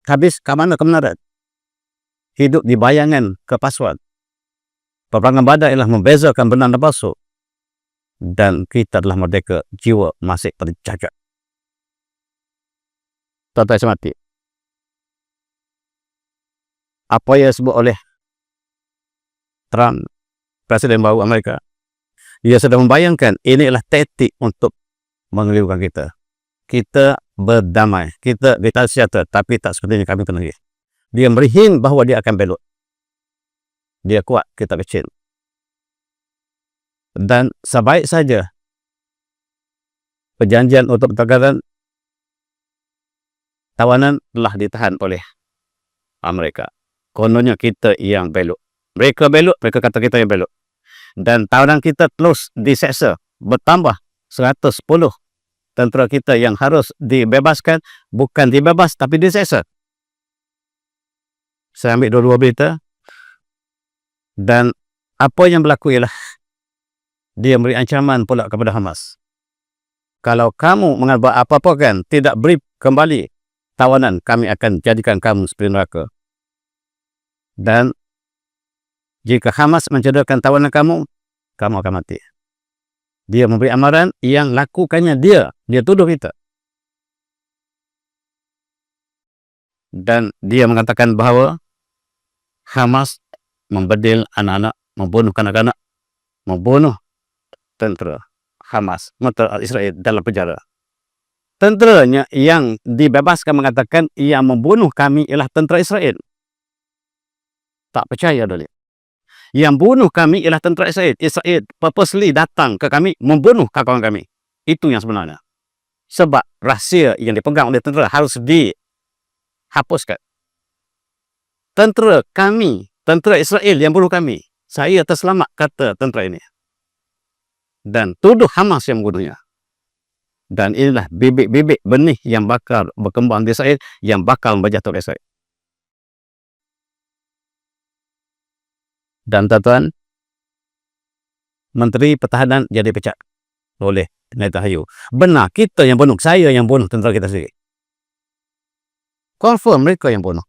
S1: Habis ke mana kebenaran? Hidup di bayangan kepalsuan. Peperangan Badar ialah membezakan benar dan palsu. Dan kita adalah merdeka, jiwa masih terjaga. Tuan-tuan semati, apa yang disebut oleh Trump, Presiden baru Amerika, dia sudah membayangkan ini adalah taktik untuk mengelirukan kita. Kita berdamai, kita Gencatan Senjata, tapi tak sepertinya kami kena. Dia beri hint bahawa dia akan belot. Dia kuat, kita kecil. Dan sebaik saja perjanjian untuk pertukaran tawanan telah ditahan oleh Amerika. Kononnya kita yang belot. Mereka belot, mereka kata kita yang belot. Dan tawanan kita terus diseksa, bertambah 110 tentera kita yang harus dibebaskan, bukan dibebas tapi diseksa. Saya ambil dua berita. Dan apa yang berlaku ialah dia beri ancaman pula kepada Hamas. Kalau kamu mengabar apa-apa kan, tidak beri kembali tawanan, kami akan jadikan kamu seperti neraka. Dan jika Hamas mencederakan tawanan kamu, kamu akan mati. Dia memberi amaran yang lakukannya dia tuduh kita. Dan dia mengatakan bahawa Hamas membedil anak-anak, membunuh kanak-kanak, membunuh tentera Hamas, tentera Israel dalam penjara. tenteranya yang dibebaskan mengatakan yang membunuh kami ialah tentera Israel. Tak percaya dulu. Yang bunuh kami ialah tentera Israel. Israel purposely datang ke kami membunuh kawan kami. Itu yang sebenarnya. Sebab rahsia yang dipegang oleh tentera harus dihapuskan. Tentera kami, tentera Israel yang bunuh kami. Saya terselamat, kata tentera ini. Dan tuduh Hamas yang membunuhnya. Dan inilah bibit-bibit benih yang bakal berkembang di Israel, yang bakal berjatuh ke Israel. Dan tuan-tuan, Menteri Pertahanan jadi pecat oleh Netanyahu. Benar, kita yang bunuh. Saya yang bunuh tentera kita sendiri. Confirm mereka yang bunuh.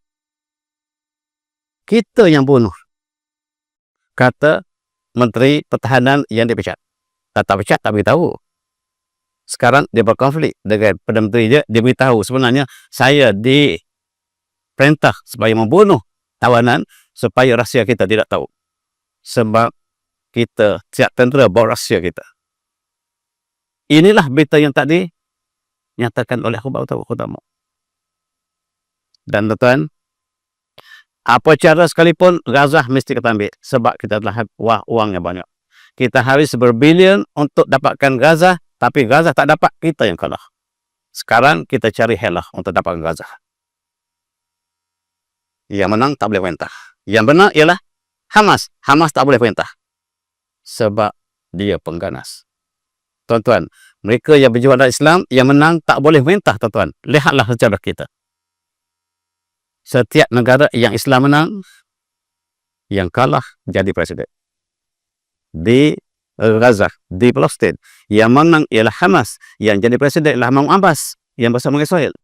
S1: Kita yang bunuh. Kata Menteri Pertahanan yang dipecat. Tak pecat, tak beritahu. Sekarang dia berkonflik dengan Perdana Menteri dia. Dia beritahu sebenarnya saya diperintah supaya membunuh tawanan supaya rahsia kita tidak tahu. Sebab kita tiap tentera bawa rahsia kita. Inilah berita yang tadi nyatakan oleh Khabar Utama. Dan tuan, apa cara sekalipun Gaza mesti kita ambil sebab kita telah uang yang banyak. Kita habis berbilion untuk dapatkan Gaza, tapi Gaza tak dapat, kita yang kalah. Sekarang kita cari helah untuk dapatkan Gaza. Yang menang tak boleh perintah. Yang benar ialah Hamas. Hamas tak boleh perintah. Sebab dia pengganas. Tuan-tuan, mereka yang berjuang dalam Islam, yang menang tak boleh perintah, tuan-tuan. Lihatlah sejarah kita. Setiap negara yang Islam menang, yang kalah jadi presiden. Di Gaza, di Palestin, yang menang ialah Hamas, yang jadi presiden ialah Mahmud Abbas yang bersama Israel.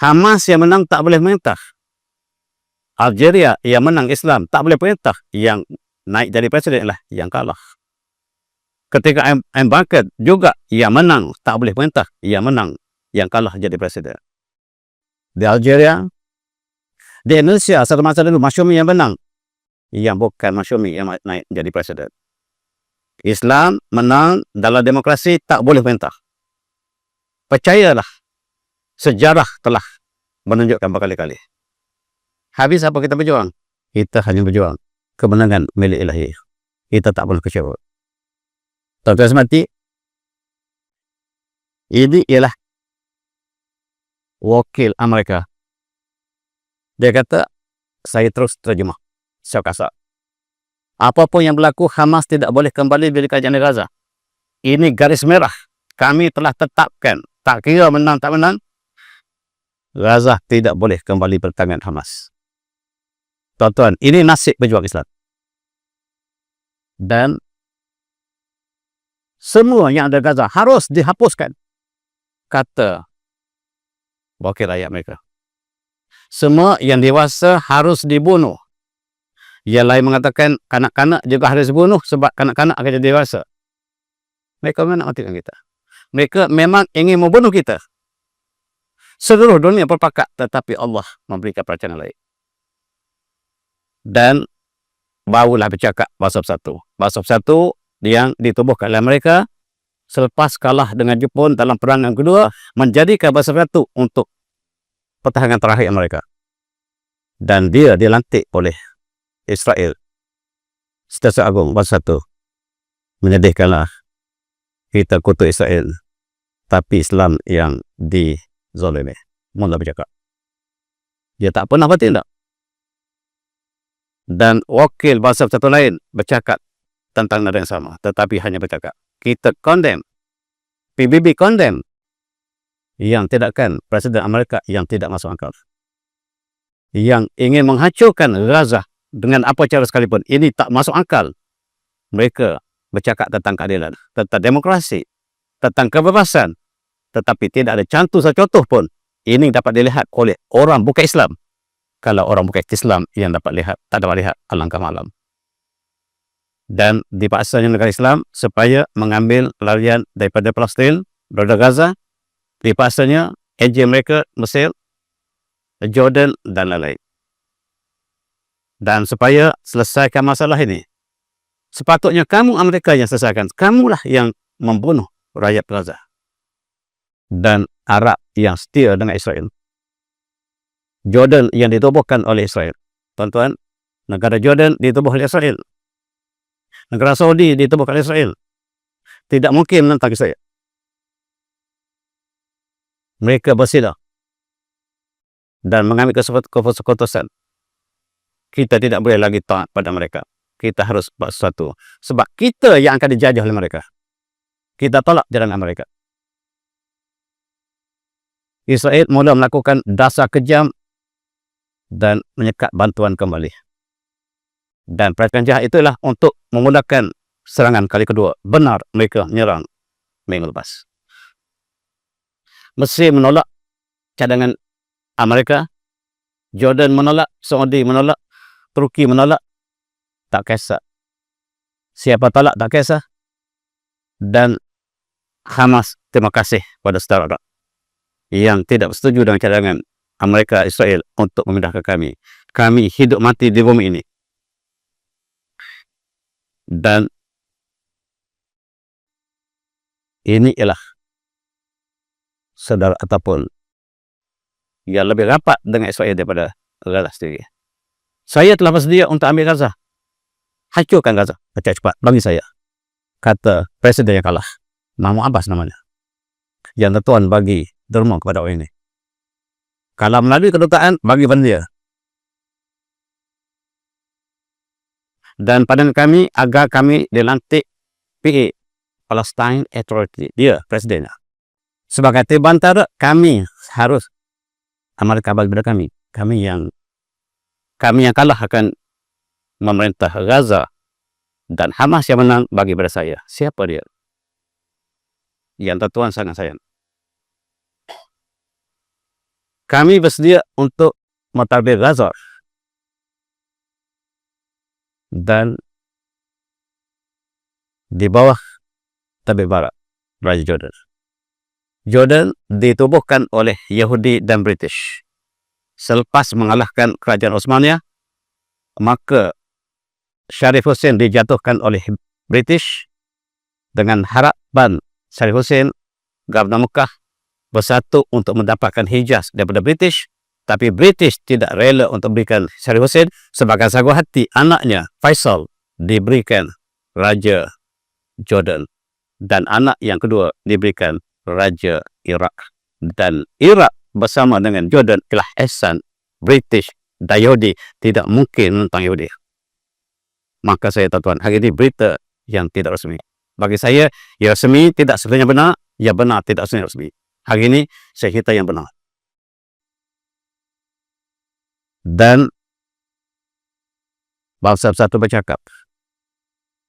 S1: Hamas yang menang tak boleh perintah. Algeria yang menang Islam tak boleh perintah, yang naik jadi presiden ialah yang kalah. Ketika Mbakar juga yang menang tak boleh perintah, yang menang, yang kalah jadi presiden. Di Algeria, di Indonesia satu masa dulu Masyumi yang menang, yang bukan Masyumi yang naik jadi presiden. Islam menang dalam demokrasi tak boleh perintah. Percayalah, sejarah telah menunjukkan berkali-kali. Habis apa kita berjuang? Kita hanya berjuang kemenangan milik ilahi. Kita tak boleh kecewa. Tuan-tuan semati, ini ialah wakil Amerika. Dia kata, saya terus terjemah secara kasar. Apapun yang berlaku, Hamas tidak boleh kembali di kerajaan Gaza. Ini garis merah. Kami telah tetapkan. Tak kira menang tak menang, Gaza tidak boleh kembali bertangan Hamas. Tuan-tuan, ini nasib pejuang Islam. Dan semua yang ada Gaza harus dihapuskan, kata wakil rakyat mereka. Semua yang dewasa harus dibunuh. Yang lain mengatakan kanak-kanak juga harus dibunuh sebab kanak-kanak akan jadi dewasa. Mereka memang nak matikan kita. Mereka memang ingin membunuh kita. Seluruh dunia berpakat, tetapi Allah memberikan perancangan lain. Dan barulah bercakap bahasa satu. Bahasa satu yang ditubuhkan oleh mereka selepas kalah dengan Jepun dalam perang yang kedua, menjadikan bahasa satu untuk pertahanan terakhir mereka. Dan dia dilantik oleh Israel. Setiausaha Agung bahasa satu. Menyedihkanlah, kita kutuk Israel, tapi Islam yang dizalimi. Mula bercakap. Dia tak pernah bertindak. Dan wakil bahasa satu lain bercakap tentang nada yang sama, tetapi hanya bercakap. Kita condemn, PBB condemn, yang tidakkan Presiden Amerika yang tidak masuk akal. Yang ingin menghancurkan Gaza dengan apa cara sekalipun, ini tak masuk akal. Mereka bercakap tentang keadilan, tentang demokrasi, tentang kebebasan, tetapi tidak ada contoh pun ini dapat dilihat oleh orang bukan Islam. Kalau orang bukan Islam yang dapat lihat, tak dapat lihat, alangkah malam. Dan dipaksanya negara Islam supaya mengambil larian daripada Palestin, daripada Gaza, dipaksanya agent mereka Mesir, Jordan dan lain-lain. Dan supaya selesaikan masalah ini, sepatutnya kamu Amerika yang selesaikan. Kamulah yang membunuh rakyat Gaza dan Arab yang setia dengan Israel. Jordan yang ditubuhkan oleh Israel. Tuan-tuan, negara Jordan ditubuh oleh Israel. Negara Saudi ditubuh oleh Israel. Tidak mungkin menentang Israel. Mereka bersila dan mengambil keputusan. Kita tidak boleh lagi taat pada mereka. Kita harus buat sesuatu. Sebab kita yang akan dijajah oleh mereka. Kita tolak jalan mereka. Israel mula melakukan dasar kejam dan menyekat bantuan kembali. Dan perhatian jahat itulah untuk memudahkan serangan kali kedua. Benar mereka menyerang minggu lepas. Mesir menolak cadangan Amerika. Jordan menolak. Saudi menolak. Turki menolak. Tak kisah. Siapa tolak tak kisah. Dan Hamas, terima kasih pada saudara Arab yang tidak setuju dengan cadangan Amerika Israel untuk memindahkan kami. Kami hidup mati di bumi ini. Dan ini ialah saudara ataupun yang lebih rapat dengan Israel daripada Gaza sendiri. Saya telah bersedia untuk ambil Gaza. Hancurkan Gaza cepat bagi saya, kata presiden yang kalah, Mahmud Abbas namanya, yang Tuan bagi derma kepada orang ini. Kalau melalui kedutaan, bagi benda. Dan pada kami, agar kami dilantik PA, Palestine Authority, dia presidennya. Sebagai tibantara, kami harus Amerika bagi kepada kami. Kami yang kalah akan memerintah Gaza, dan Hamas yang menang bagi pada saya. Siapa dia? Yang Tuan sangat sayang. Kami bersedia untuk mentadbir Gaza dan di bawah tabir barat Raja Jordan. Jordan ditubuhkan oleh Yahudi dan British. Selepas mengalahkan kerajaan Osmania, maka Sharif Hussein dijatuhkan oleh British dengan harapan Sharif Hussein, Gubernur Mekah, bersatu untuk mendapatkan Hijaz daripada British. Tapi British tidak rela untuk berikan Sharif Hussein. Sebagai sagu hati, anaknya Faisal diberikan Raja Jordan, dan anak yang kedua diberikan Raja Iraq. Dan Iraq bersama dengan Jordan telah ihsan British dan Yahudi, tidak mungkin menentang Yahudi. Maka saya, tuan-tuan, hari ini berita yang tidak resmi. Bagi saya, ya resmi tidak sebenarnya benar, ya benar tidak sebenarnya resmi. Hari ini saya cerita yang benar. Dan bangsa bersatu bercakap,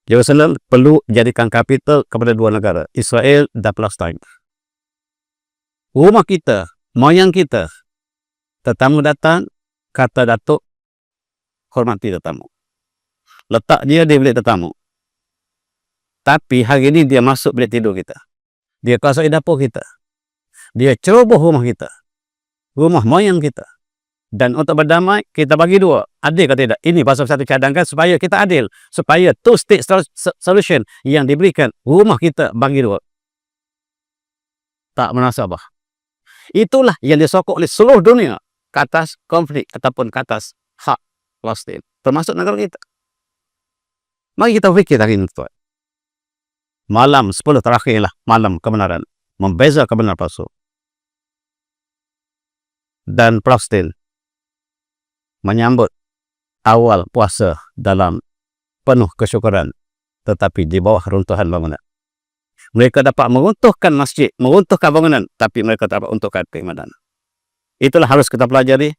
S1: Jerusalem perlu jadikan kapital kepada dua negara, Israel dan Palestin. Rumah kita, moyang kita, tetamu datang, kata Datuk, hormati tetamu. Letak dia di bilik tetamu. Tapi hari ini dia masuk bilik tidur kita. Dia kosong dapur kita. Dia ceroboh rumah kita. Rumah moyang kita. Dan untuk berdamai, kita bagi dua. Adil atau tidak? Ini pasal satu cadangkan supaya kita adil. Supaya two-state solution yang diberikan, rumah kita bagi dua. Tak menasabah. Itulah yang disokong oleh seluruh dunia ke atas konflik ataupun ke atas hak Palestin. Termasuk negara kita. Mari kita fikir hari ini, tuan. Malam 10 terakhirlah malam kebenaran. Membeza kebenaran palsu. Dan Palestin menyambut awal puasa dalam penuh kesyukuran, tetapi di bawah runtuhan bangunan. Mereka dapat meruntuhkan masjid, meruntuhkan bangunan, tapi mereka dapat untukkan keimanan. Itulah harus kita pelajari.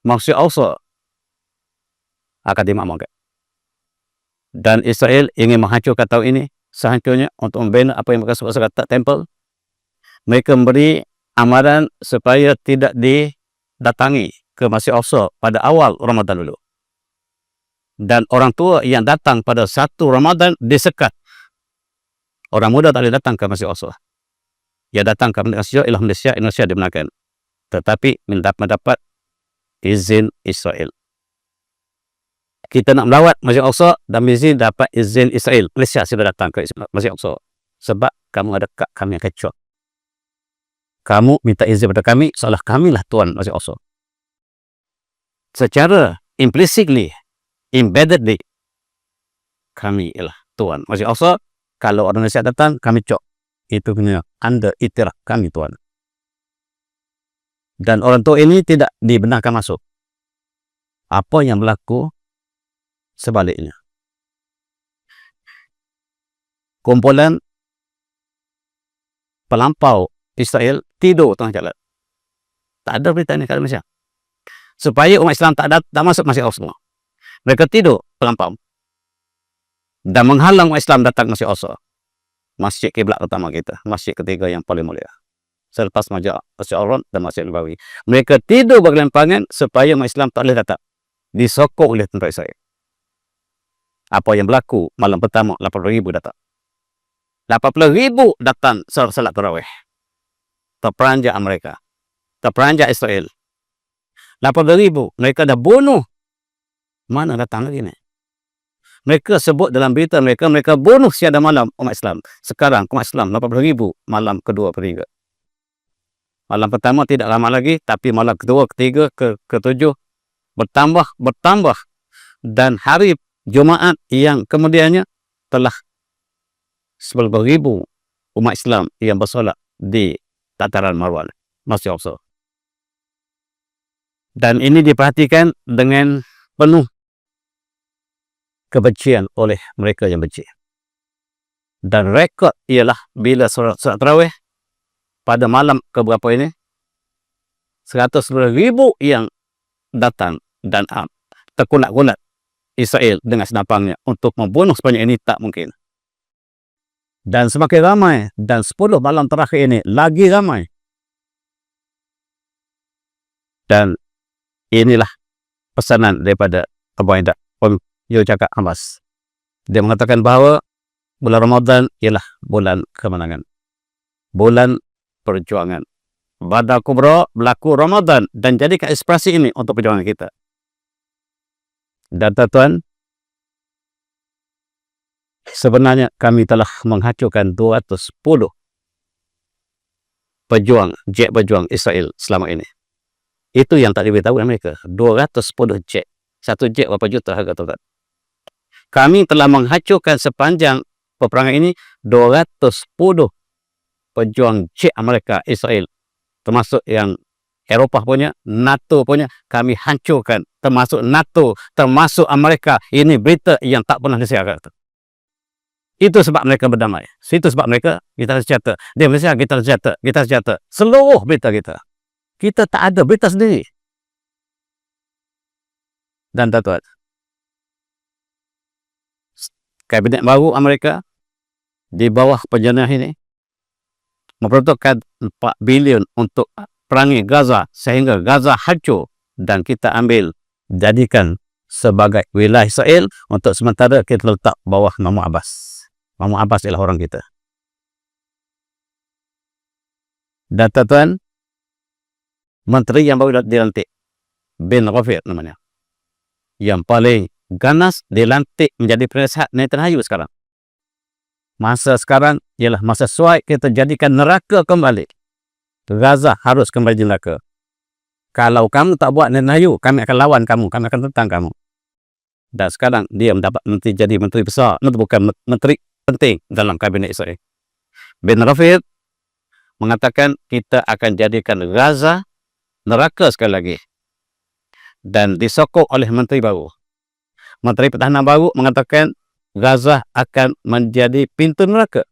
S1: Maksud Allah akan dimakmurkan. Dan Israel ingin menghancurkan tahun ini sehancurnya untuk membina apa yang mereka sebut sebagai temple. Mereka memberi amaran supaya tidak didatangi ke Masjid Al-Aqsa pada awal Ramadan dulu. Dan orang tua yang datang pada 1 Ramadan disekat. Orang muda tak boleh datang ke Masjid Al-Aqsa. Yang datang ke Masjid Indonesia dibenarkan. Tetapi mendapat izin Israel. Kita nak melawat Masjid Al-Aqsa dan mesti dapat izin Israel. Malaysia sudah datang ke Masjid Al-Aqsa.
S2: sebab kamu ada dekat, kami akan cop. Kamu minta izin pada kami, seolah kamilah Tuhan Masih Allah. Secara implicitly, embeddedly, kami ialah Tuhan Masih Allah. Kalau orang Indonesia datang, kami cop. Itu punya Anda itiraf kami Tuhan. Dan orang tua ini tidak dibenarkan masuk. Apa yang berlaku sebaliknya? Kumpulan pelampau Israel tidur tengah jalan. Tak ada berita ini kat Malaysia. Supaya umat Islam tak masuk Masjid Al-Aqsa semua. Mereka tidur pelampau. Dan menghalang umat Islam datang Masjid Al-Aqsa. Masjid kiblat utama kita. Masjid ketiga yang paling mulia. Selepas Masjid Al-Aqsa dan Masjid Nabawi. Mereka tidur bergelimpangan supaya umat Islam tak boleh datang. Disokong oleh tentera Israel. Apa yang berlaku malam pertama, 80,000 datang. 80,000 datang salat tarawih. Terperanjat mereka. Terperanjat Israel. 80,000. Mereka dah bunuh. Mana datang lagi ni? Mereka sebut dalam berita mereka bunuh siada malam umat Islam. Sekarang umat Islam 80,000 malam kedua, ketiga. Malam pertama tidak lama lagi, tapi malam kedua, ketiga, ketujuh bertambah. Dan hari Jumaat yang kemudiannya telah 10,000 umat Islam yang bersolat di dataran Marwah, Masjid Al-Aqsa. Dan ini diperhatikan dengan penuh kebencian oleh mereka yang benci. Dan rekod ialah bila solat tarawih pada malam keberapa ini, 110,000 yang datang dan terkulat-kulat Israel dengan senapangnya untuk membunuh sebanyak ini tak mungkin. Dan semakin ramai, dan 10 malam terakhir ini lagi ramai. Dan inilah pesanan daripada Yojaka Hamas. Dia mengatakan bahawa bulan Ramadan ialah bulan kemenangan. Bulan perjuangan. Badar Kubra berlaku Ramadan dan jadikan inspirasi ini untuk perjuangan kita. Dan tuan-tuan, sebenarnya kami telah menghancurkan 210 jet berjuang Israel selama ini. Itu yang tak diberitahu mereka. 210 jet. Satu jet berapa juta harga tuan-tuan. Kami telah menghancurkan sepanjang peperangan ini 210 pejuang jet Amerika Israel. Termasuk yang Eropah punya, NATO punya, kami hancurkan. Termasuk NATO, termasuk Amerika. Ini berita yang tak pernah disiarkan. Itu sebab mereka berdamai. Itu sebab mereka, kita senjata. Di Malaysia, kita senjata. Seluruh berita kita. Kita tak ada berita sendiri. Dan tuan-tuan, kabinet baru Amerika di bawah penjenayah ini memperuntukkan 4 bilion untuk perangi Gaza sehingga Gaza hancur, dan kita jadikan sebagai wilayah Israel untuk sementara kita letak bawah Mahmud Abbas. Mahmud Abbas ialah orang kita. Dan tuan-tuan, menteri yang baru dilantik, bin Gvir namanya, yang paling ganas dilantik menjadi penasihat Netanyahu sekarang. Masa sekarang ialah masa sesuai kita jadikan neraka kembali. Gaza harus kembali di neraka. Kalau kamu tak buat Netanyahu, kami akan lawan kamu, kami akan tentang kamu. Dan sekarang dia mendapat jadi menteri besar, bukan menteri penting dalam kabinet Israel. Bin Gvir mengatakan kita akan jadikan Gaza neraka sekali lagi. Dan disokong oleh menteri baru. Menteri Pertahanan baru mengatakan Gaza akan menjadi pintu neraka.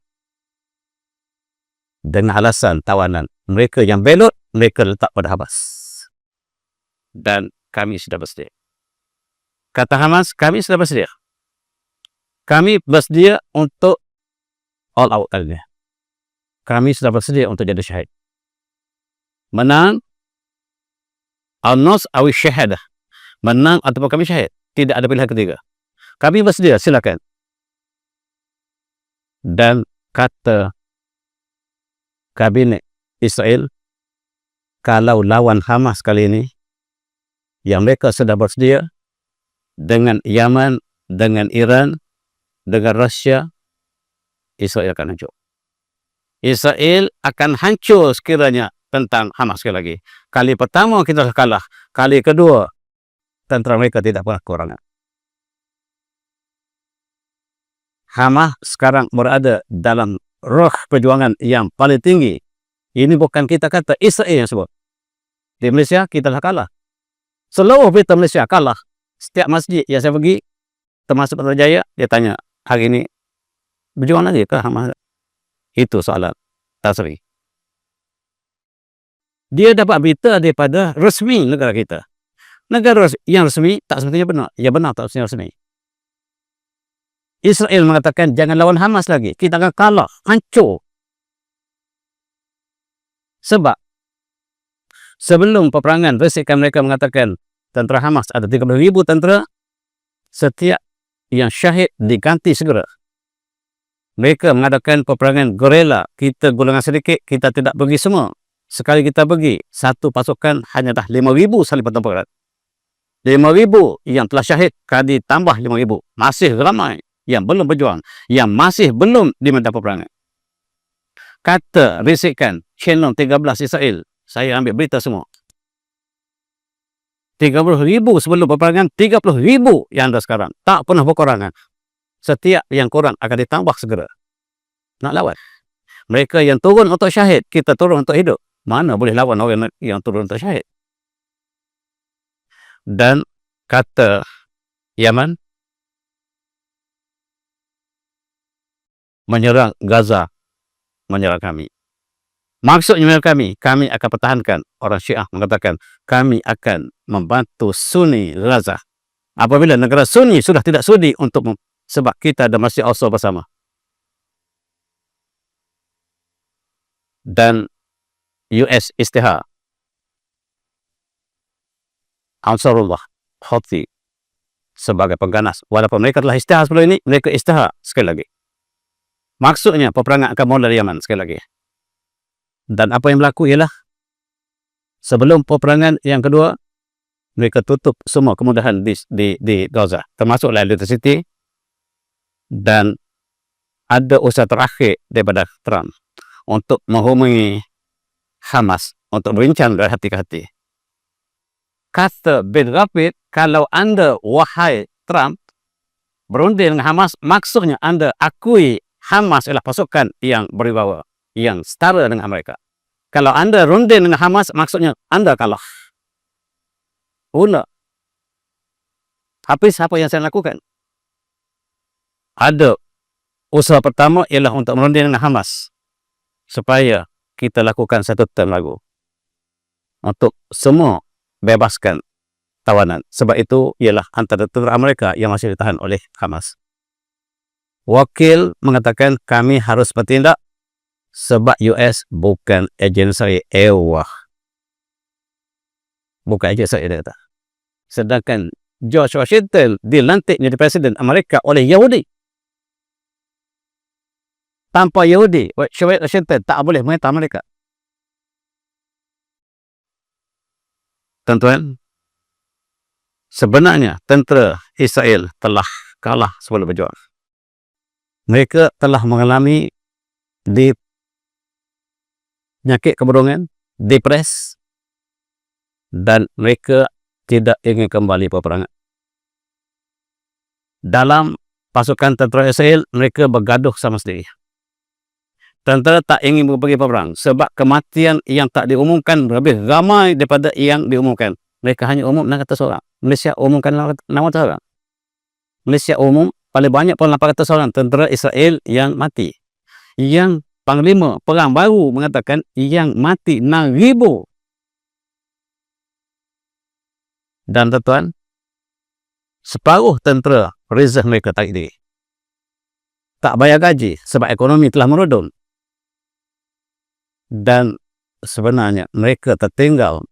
S2: Dengan alasan tawanan. Mereka yang belot, mereka letak pada Hamas. Dan kami sudah bersedia. Kata Hamas, kami sudah bersedia. Kami bersedia untuk all out kali ini. Kami sudah bersedia untuk jadi syahid. Menang Al-Nas awi syahadah. Menang ataupun kami syahid. Tidak ada pilihan ketiga. Kami bersedia, silakan. Dan kata kabinet Israel, kalau lawan Hamas kali ini, yang mereka sudah bersedia dengan Yaman, dengan Iran, dengan Rusia, Israel akan hancur. Israel akan hancur sekiranya tentang Hamas sekali lagi. Kali pertama kita kalah, kali kedua tentera mereka tidak pernah kekurangan. Hamas sekarang berada dalam roh perjuangan yang paling tinggi. Ini bukan kita kata, Israel yang sebut. Di Malaysia kita telah kalah. Seluruh berita Malaysia kalah. Setiap masjid yang saya pergi, termasuk Putrajaya, dia tanya, hari ini berjuang lagi ke Hamas? Itu soalan Tasri. Dia dapat berita daripada resmi negara kita. Negara yang resmi tak semestinya benar. Ya benar, tak semestinya resmi. Israel mengatakan jangan lawan Hamas lagi. Kita akan kalah, hancur. Sebab sebelum peperangan, resikan mereka mengatakan tentera Hamas ada 30,000 tentera. Setiap yang syahid diganti segera. Mereka mengadakan peperangan gerila. Kita golongan sedikit, kita tidak pergi semua. Sekali kita pergi, satu pasukan hanya dah 5,000 salib pertempuran. 5,000 yang telah syahid, kali tambah 5,000. Masih ramai yang belum berjuang, yang masih belum di medan peperangan. Kata risikan channel 13 Israel, saya ambil berita semua. 30,000 sebelum peperangan, 30,000 yang ada sekarang. Tak pernah berkurangan. Setiap yang kurang akan ditambah segera. Nak lawan. Mereka yang turun untuk syahid, kita turun untuk hidup. Mana boleh lawan orang yang turun untuk syahid? Dan kata Yaman, menyerang Gaza, menyerang kami. Maksudnya menyerang kami akan pertahankan. Orang Syiah mengatakan, kami akan membantu Sunni Gaza. Apabila negara Sunni sudah tidak sudi untuk sebab kita ada Masjid Al-Aqsa bersama. Dan US Istihad, Ansarullah, Houthi sebagai pengganas. Walaupun mereka telah istihad sebelum ini, mereka istihad sekali lagi. Maksudnya peperangan akan mulai dari Yaman sekali lagi. Dan apa yang berlaku ialah sebelum peperangan yang kedua, mereka tutup semua kemudahan di Gaza, termasuk electricity, dan ada usaha terakhir daripada Trump untuk menghubungi Hamas untuk berbincang dari hati ke hati. Kata Ben Rapid, kalau anda, wahai Trump, berunding dengan Hamas, maksudnya anda akui Hamas adalah pasukan yang berwibawa, yang setara dengan Amerika. Kalau anda runding dengan Hamas, maksudnya anda kalah. Pula. Habis apa yang saya lakukan? Ada usaha pertama ialah untuk merunding dengan Hamas. Supaya kita lakukan satu term lagu. Untuk semua bebaskan tawanan. Sebab itu ialah antara tentera Amerika yang masih ditahan oleh Hamas. Wakil mengatakan kami harus bertindak sebab US bukan agensi ewah. Bukan agensi dia kata. Sedangkan George Washington dilantik menjadi Presiden Amerika oleh Yahudi. Tanpa Yahudi, George Washington tak boleh merintah Amerika. Tuan-tuan, sebenarnya tentera Israel telah kalah sebelum berjuang. Mereka telah mengalami penyakit kebodohan, depres, dan mereka tidak ingin kembali peperangan. Dalam pasukan tentera Israel, mereka bergaduh sama sendiri. Tentera tak ingin pergi peperang sebab kematian yang tak diumumkan lebih ramai daripada yang diumumkan. Mereka hanya umum nak kata seorang. Malaysia umumkan nama seorang. Malaysia umum paling banyak pun 800 orang tentera Israel yang mati. Yang Panglima Perang baru mengatakan yang mati 6,000. Dan tuan-tuan, separuh tentera reserve mereka tarik diri. Tak bayar gaji sebab ekonomi telah merudum. Dan sebenarnya mereka tertinggal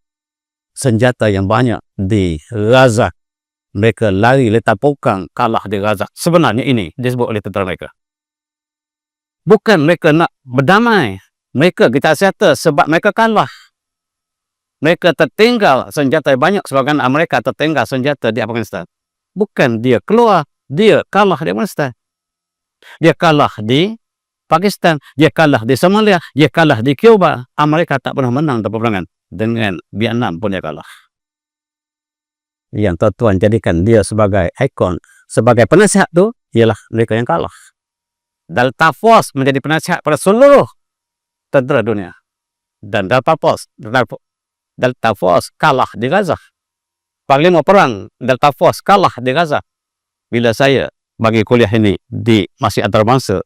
S2: senjata yang banyak di Gaza. Mereka lari letak pokang kalah di Gaza. Sebenarnya ini disebut oleh tentera mereka. Bukan mereka nak berdamai. Mereka getar senjata sebab mereka kalah. Mereka tertinggal senjata banyak sebabkan Amerika tertinggal senjata di Afghanistan. Bukan dia keluar, dia kalah di Afghanistan. Dia kalah di Pakistan, dia kalah di Somalia, dia kalah di Cuba. Amerika tak pernah menang dalam peperangan. Dengan Vietnam pun dia kalah. Yang tuan jadikan dia sebagai ikon, sebagai penasihat tu, ialah mereka yang kalah. Delta Force menjadi penasihat pada seluruh tentera dunia. Dan Delta Force kalah di Gaza. Panglima perang Delta Force kalah di Gaza. Bila saya bagi kuliah ini di masih antarabangsa,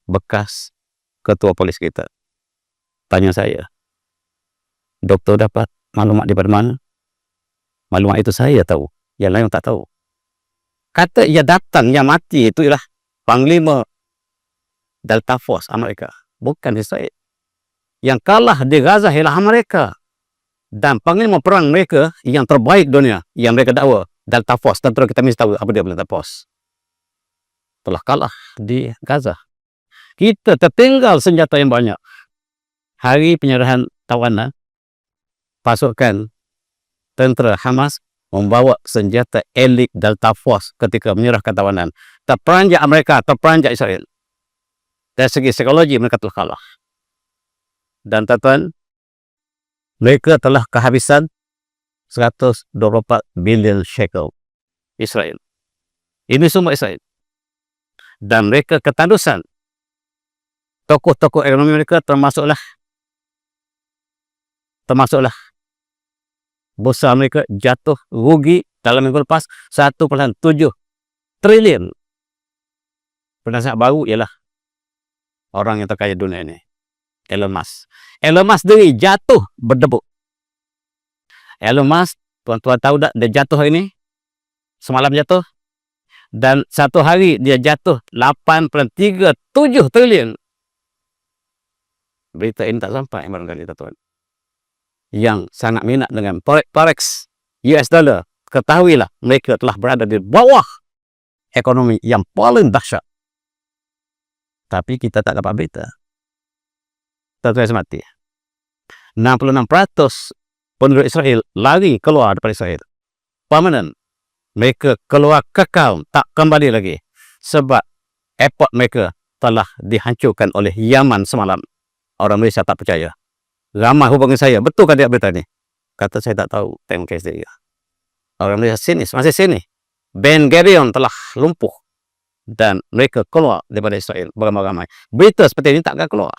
S2: bekas ketua polis kita tanya saya, doktor dapat maklumat di mana? Maklumat itu saya tahu, yang lain tak tahu. Kata ia datang, yang mati itu ialah panglima Delta Force Amerika, bukan Israel. Yang kalah di Gaza ialah Amerika. Dan panglima perang mereka yang terbaik dunia, yang mereka dakwa, Delta Force. Tentera kita mesti tahu apa dia Delta Force. Telah kalah di Gaza. Kita tertinggal senjata yang banyak. Hari penyerahan tawanan, pasukan tentera Hamas membawa senjata elit Delta Force ketika menyerahkan tawanan. Terperanjat Amerika, terperanjat Israel. Dari segi psikologi mereka telah kalah. Dan tuan-tuan, mereka telah kehabisan 124 bilion shekel Israel. Ini semua Israel. Dan mereka ketandusan. Tokoh-tokoh ekonomi mereka termasuklah bursa mereka jatuh rugi dalam minggu lepas 1.7 triliun. Penasihat baru ialah orang yang terkaya dunia ini, Elon Musk. Elon Musk sendiri jatuh berdebu. Elon Musk, tuan-tuan tahu tak, dia jatuh hari ini, semalam jatuh, dan satu hari dia jatuh 8.37 triliun. Berita ini tak sampai barangkali tuan-tuan. Yang sangat minat dengan forex US dollar, ketahuilah mereka telah berada di bawah ekonomi yang paling dahsyat. Tapi kita tak dapat berita. Tuan-tuan semati, 66% penduduk Israel lari keluar daripada Israel. Permanent. Mereka keluar kekal, tak kembali lagi. Sebab airport mereka telah dihancurkan oleh Yaman semalam. Orang Malaysia tak percaya. Ramai hubungi saya, betul kan dia berita ni? Kata saya tak tahu, tengok kes dia. Orang Malaysia sinis, masih sini. Ben Gurion telah lumpuh. Dan mereka keluar daripada Israel beramai-ramai. Berita seperti ini tak akan keluar.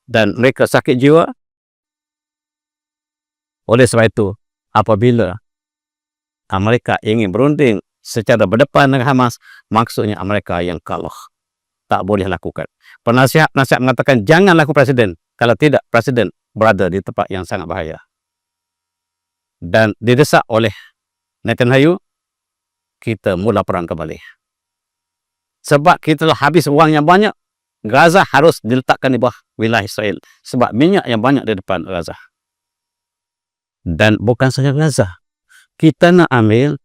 S2: Dan mereka sakit jiwa. Oleh sebab itu, apabila Amerika ingin berunding secara berdepan dengan Hamas, maksudnya Amerika yang kalah. Tak boleh lakukan. Penasihat mengatakan jangan lakukan presiden. Kalau tidak, presiden berada di tempat yang sangat bahaya. Dan didesak oleh Netanyahu, kita mula perang kembali. Sebab kita telah habis uang yang banyak, Gaza harus diletakkan di bawah wilayah Israel. Sebab minyak yang banyak di depan Gaza. Dan bukan saja Gaza. Kita nak ambil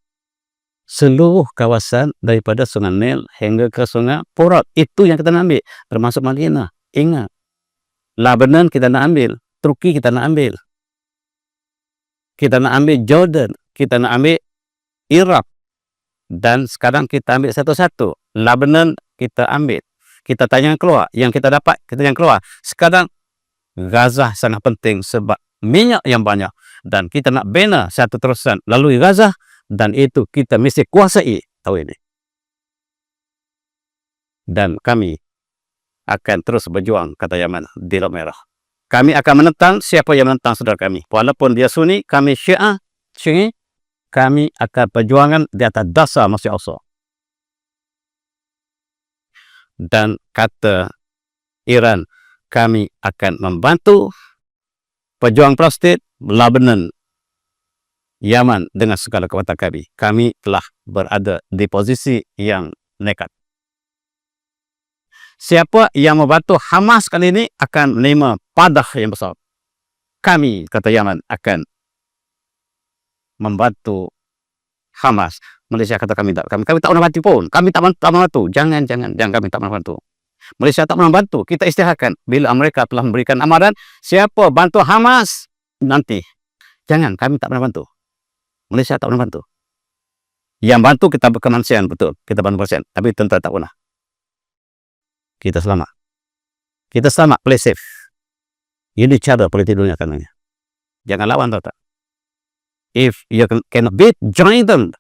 S2: seluruh kawasan daripada Sungai Nil hingga ke Sungai Furat. Itu yang kita nak ambil. Termasuk Madinah. Ingat. Lebanon kita nak ambil. Turki kita nak ambil. Kita nak ambil Jordan. Kita nak ambil Iraq. Dan sekarang kita ambil satu-satu. Lebanon kita ambil. Kita tanya yang keluar. Yang kita dapat, kita yang keluar. Sekarang Gaza sangat penting sebab minyak yang banyak. Dan kita nak bina satu terusan lalui Gaza. Dan itu kita mesti kuasai tahun ini. Dan kami akan terus berjuang, kata Yaman, di Laut Merah. Kami akan menentang siapa yang menentang saudara kami. Walaupun dia Sunni, kami Syiah, Syi'i, kami akan perjuangan di atas dasar Masya Allah. Dan kata Iran, kami akan membantu pejuang Palestin, Lebanon, Yaman dengan segala kekuatan kami. Kami telah berada di posisi yang nekat. Siapa yang membantu Hamas kali ini akan menerima padah yang besar. Kami, kata Yaman, akan membantu Hamas. Malaysia kata kami tak pernah bantu pun. Kami tak membantu. Jangan kami tak pernah bantu. Malaysia tak pernah bantu. Kita isytiharkan bila mereka telah memberikan amaran, siapa bantu Hamas nanti. Jangan, kami tak pernah bantu. Malaysia tak pernah bantu. Yang bantu kita berkemanusiaan, betul. Kita bantu kemanusiaan. Tapi tentera tak pernah. kita selamat. Kita selamat, play safe. Ini cara politik dunia katanya. Jangan lawan, tak. If you cannot beat, join them.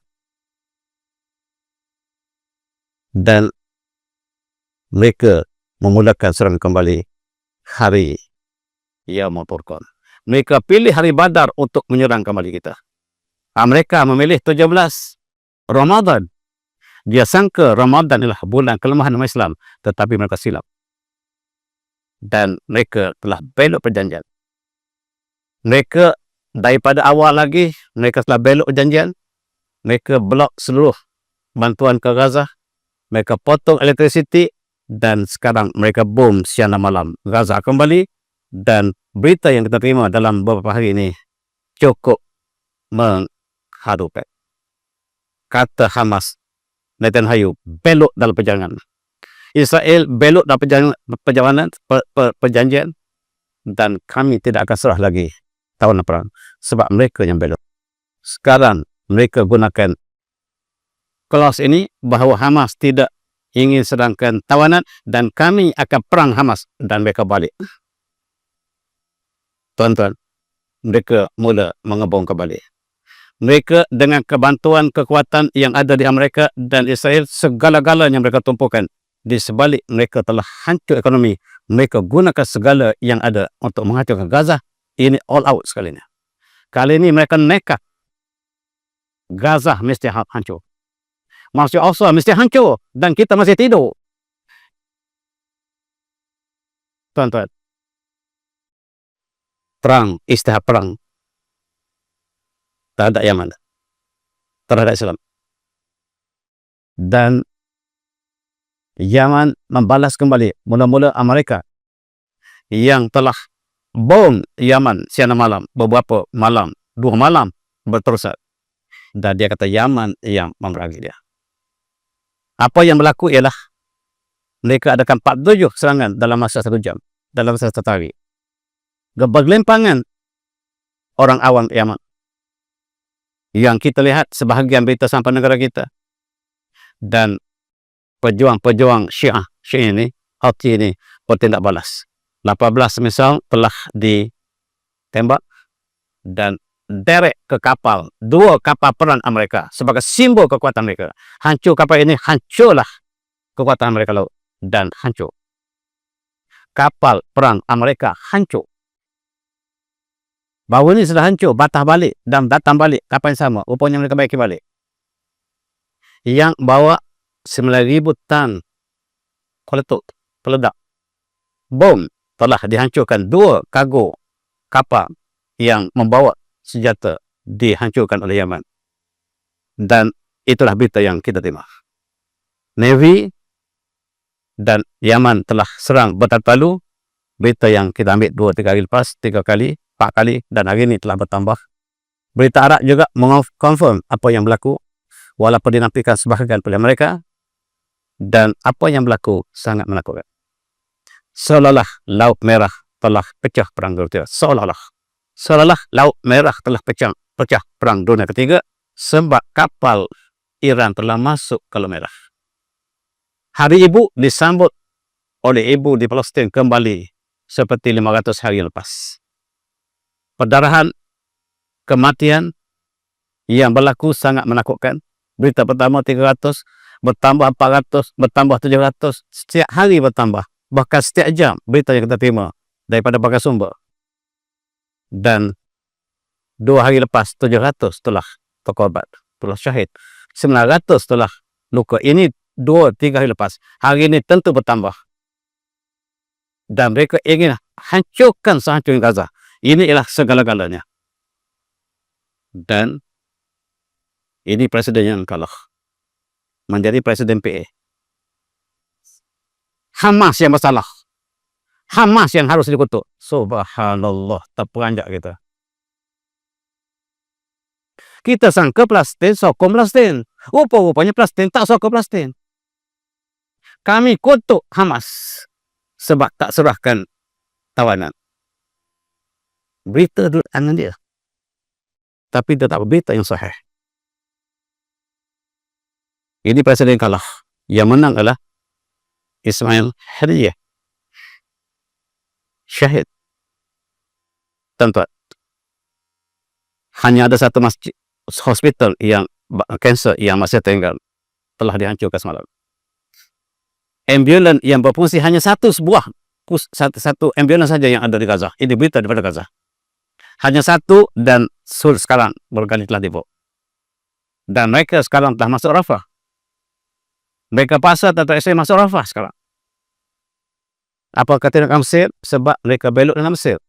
S2: Dan mereka memulakan serangan kembali hari Yaumul Furqan. Mereka pilih hari Badar untuk menyerang kembali kita. Mereka memilih 17 Ramadan. Dia sangka Ramadan adalah bulan kelemahan umat Islam, tetapi mereka silap. Dan mereka telah belok perjanjian. Mereka daripada awal lagi, mereka telah belok perjanjian. Mereka blok seluruh bantuan ke Gaza. Mereka potong elektrisiti. Dan sekarang mereka bom siang dan malam. Gaza kembali. Dan berita yang kita terima dalam beberapa hari ini cukup mengharukan. Kata Hamas, Netanyahu belok dalam perjalanan. Israel belok dalam perjanjian, dan kami tidak akan serah lagi tawanan perang, sebab mereka yang belok. Sekarang mereka gunakan clause ini bahawa Hamas tidak ingin sedangkan tawanan, dan kami akan perang Hamas, dan mereka balik. Tuan-tuan, mereka mula mengebom kembali. Mereka dengan kebantuan kekuatan yang ada di Amerika dan Israel, segala-galanya mereka tumpukan. Di sebalik mereka telah hancur ekonomi, mereka gunakan segala yang ada untuk menghancurkan Gaza. Ini all out sekalinya. Kali ini mereka nekat. Gaza mesti hancur. Masjid Al-Aqsa mesti hancur, dan kita masih tidur. Tuan-tuan, perang, istihad perang terhadap Yaman, terhadap Islam. Dan Yaman membalas kembali. Mula-mula Amerika yang telah bom Yaman siang dan malam, beberapa malam, 2 malam berterusan. Dan dia kata Yaman yang memerangi dia. Apa yang berlaku ialah mereka adakan 47 serangan dalam masa 1 jam, dalam masa 1 hari. Bergelimpangan orang awam Yaman. Yang kita lihat sebahagian berita sampai negara kita. Dan pejuang-pejuang Syiah ini, Houthi ini, bertindak balas. 18 misal telah ditembak dan derek ke kapal, 2 kapal perang Amerika sebagai simbol kekuatan mereka. Hancur kapal ini, hancurlah kekuatan mereka laut, dan hancur. Kapal perang Amerika hancur. Bahawa ini sudah hancur, batah balik dan datang balik kapal yang sama. Rupanya mereka baiki balik. Yang bawa 9,000 tan peledak bom telah dihancurkan. 2 kargo kapal yang membawa senjata dihancurkan oleh Yaman. Dan itulah berita yang kita terima. Navy dan Yaman telah serang bertalu. Berita yang kita ambil 2-3 hari lepas, 3 kali, 4 kali, dan hari ini telah bertambah. Berita Arab juga mengkonfirm apa yang berlaku, walaupun dinafikan sebahagian oleh mereka. Dan apa yang berlaku sangat menakutkan. Seolah-olah Laut Merah telah pecah perang dunia ketiga. Seolah-olah Laut Merah telah pecah perang dunia ketiga, sebab kapal Iran telah masuk ke Laut Merah. Hari Ibu disambut oleh ibu di Palestin kembali seperti 500 hari lepas. Perdarahan, kematian yang berlaku sangat menakutkan. Berita pertama 300, bertambah 400, bertambah 700, setiap hari bertambah. Bahkan setiap jam berita yang kita terima daripada berbagai sumber. Dan 2 hari lepas 700 telah terkorban, telah syahid. 900 telah luka. Ini 2-3 hari lepas. Hari ini tentu bertambah. Dan mereka ingin hancurkan sehancurnya Gaza. Ini ialah segala-galanya. Dan ini presiden yang kalah. Menjadi presiden PA. Hamas yang bersalah. Hamas yang harus dikutuk. Subhanallah, terperanjak kita. Kita sangka Palestin sokong Palestin. Rupa-rupanya Palestin tak sokong Palestin. Kami kutuk Hamas sebab tak serahkan tawanan. Berita duduk tangan dia. Tapi dia tak berita yang sahih. Ini presiden kalah. Yang menang adalah Ismail Haniyeh syahid. Tuan-tuan, hanya ada satu masjid hospital yang kanser yang masih tinggal telah dihancurkan semalam. Ambulans yang berfungsi hanya satu ambulans saja yang ada di Gaza. Ini berita daripada Gaza. Hanya satu dan sekarang berkali telah dibawa. Dan mereka sekarang telah masuk Rafah. Mereka pasar atau SA masuk Rafah sekarang. Apakah tidak Mesir? Sebab mereka belok dalam Mesir.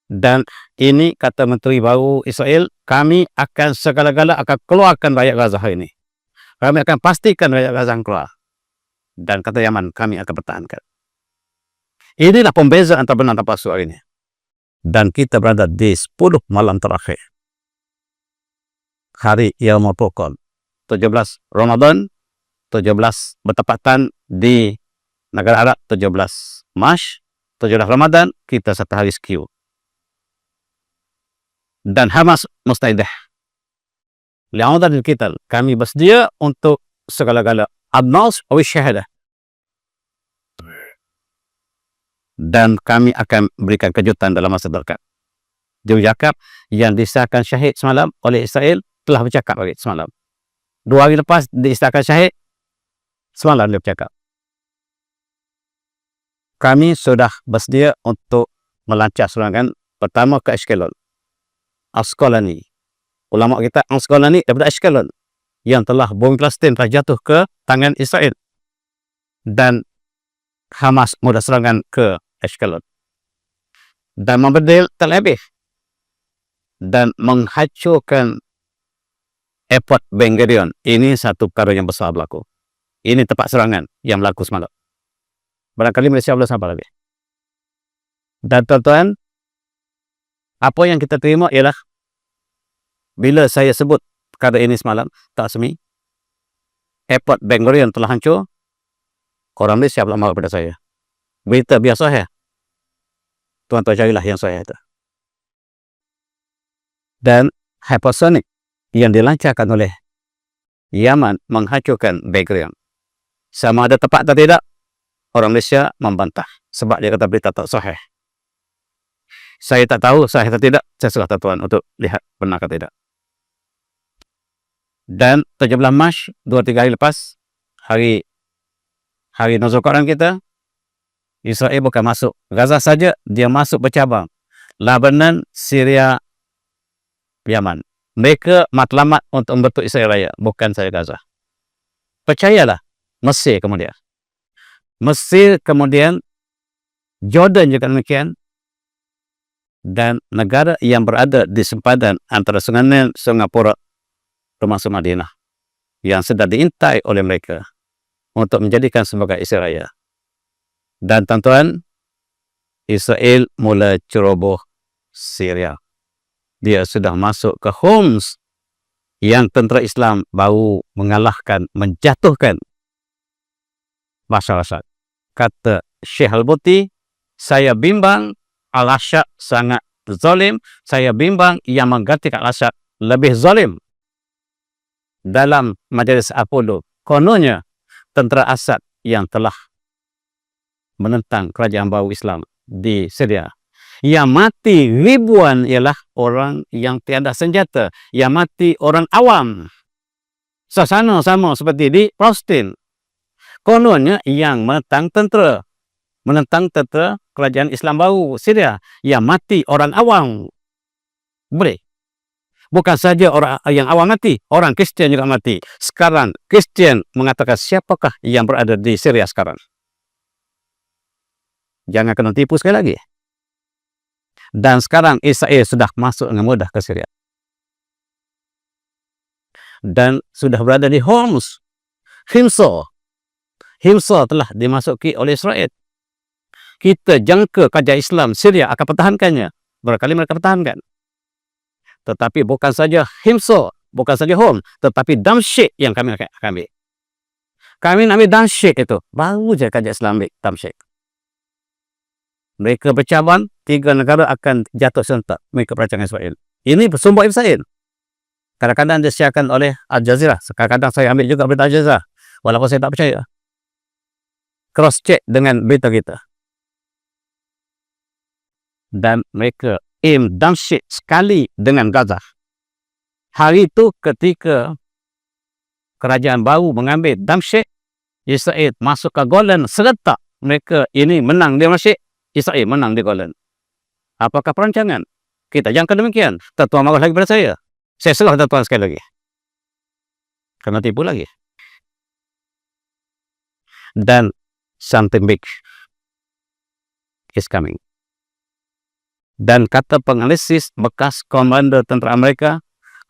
S2: Dan ini kata Menteri Baru Israel, kami akan segala-gala akan keluarkan rakyat Gaza hari ini. Kami akan pastikan rakyat Gaza keluar. Dan kata Yaman, kami akan pertahankan. Inilah pembeza antara benar dan palsu hari ini. Dan kita berada di 10 malam terakhir. Hari Yaumul Furqan. 17 Ramadan, 17 bertepatan di negara Arab, 17 Mash, 17 Ramadan, kita satu hari skew. Dan Hamas mustaidah. Li'audah lil qital, kami bersedia untuk segala-gala an-nas wa syahadah. Dan kami akan berikan kejutan dalam masa dekat. Dia bercakap yang disahkan syahid semalam oleh Israel telah bercakap lagi semalam. 2 hari lepas disahkan syahid, semalam dia bercakap. Kami sudah bersedia untuk melancar serangan pertama ke Ashkelon. Asqalani. Ulama kita Asqalani daripada Ashkelon yang telah bom Palestin telah jatuh ke tangan Israel. Dan Hamas mula serangan ke Ashkelon. Dan membedil Tel Aviv. Dan menghancurkan airport Ben Gurion. Ini satu perkara yang besar berlaku. Ini tempat serangan yang berlaku semalam. Barangkali Malaysia boleh sabar lagi. Dan tuan-tuan, apa yang kita terima ialah bila saya sebut perkara ini semalam, tak semi, airport Ben Gurion telah hancur, orang Malaysia pula marah pada saya. Berita biasa ya. Tuan-tuan carilah yang saya itu. Dan hypersonic yang dilancarkan oleh Yaman menghancurkan Ben Gurion. Sama ada tepat atau tidak, orang Malaysia membantah. Sebab dia kata berita tak sahih. Saya tak tahu sahih atau tidak, saya serah tuan untuk lihat benar atau tidak. Dan 17 Mac, 2-3 hari lepas, hari nuzul Quran kita, Israel bukan masuk Gaza saja, dia masuk bercabang. Lebanon, Syria, Yaman. Mereka matlamat untuk membentuk Israel Raya, bukan saya Gaza. Percayalah, Mesir kemudian. Mesir kemudian, Jordan juga demikian. Dan negara yang berada di sempadan antara Sungai Nil, Singapura, termasuk Madinah, yang sedang diintai oleh mereka untuk menjadikan sebagai Israel Raya. Dan tuan-tuan, Israel mula ceroboh Syria. Dia sudah masuk ke Homs yang tentera Islam baru mengalahkan, menjatuhkan Bashar al-Assad. Kata Syekh Al-Buti, saya bimbang Al-Assad sangat zalim, saya bimbang yang menggantikan Al-Assad lebih zalim. Dalam majlis Apollo, kononnya tentera Assad yang telah menentang kerajaan baru Islam di Syria, yang mati ribuan ialah orang yang tiada senjata, yang mati orang awam. Suasana sama seperti di Palestin. Kononnya yang menentang tentera kerajaan Islam baru Syria, yang mati orang awam. Boleh. Bukan saja orang yang awam mati, orang Kristian juga mati. Sekarang Kristian mengatakan siapakah yang berada di Syria sekarang. Jangan kena tipu sekali lagi. Dan sekarang Israel sudah masuk dengan mudah ke Syria. Dan sudah berada di Homs. Himsa telah dimasuki oleh Israel. Kita jangka kerajaan Islam Syria akan pertahankannya. Barangkali mereka pertahankan. Tetapi bukan saja Himsa, bukan saja Homs, tetapi Damsyik yang kami akan ambil. Kami nak ambil Damsyik itu. Baru je kerajaan Islam ambil Damsyik. Mereka bercaban, 3 negara akan jatuh serentak. Mereka perancangan Israel. Ini bersumber Israel. Kadang-kadang disiarkan oleh Al Jazeera. Kadang-kadang saya ambil juga berita Al Jazeera. Walaupun saya tak percaya. Cross check dengan berita kita. Dan mereka aim dahsyat sekali dengan Gaza. Hari itu ketika kerajaan baru mengambil Damsyik, Israel masuk ke Golan serentak. Mereka ini menang di Damsyik, Israel menang di Golan. Apakah perancangan? Kita jangka demikian. Tuan marah lagi pada saya. Saya serah tuan sekali lagi. Kena tipu lagi. Dan something big is coming. Dan kata penganalisis bekas komander tentera Amerika,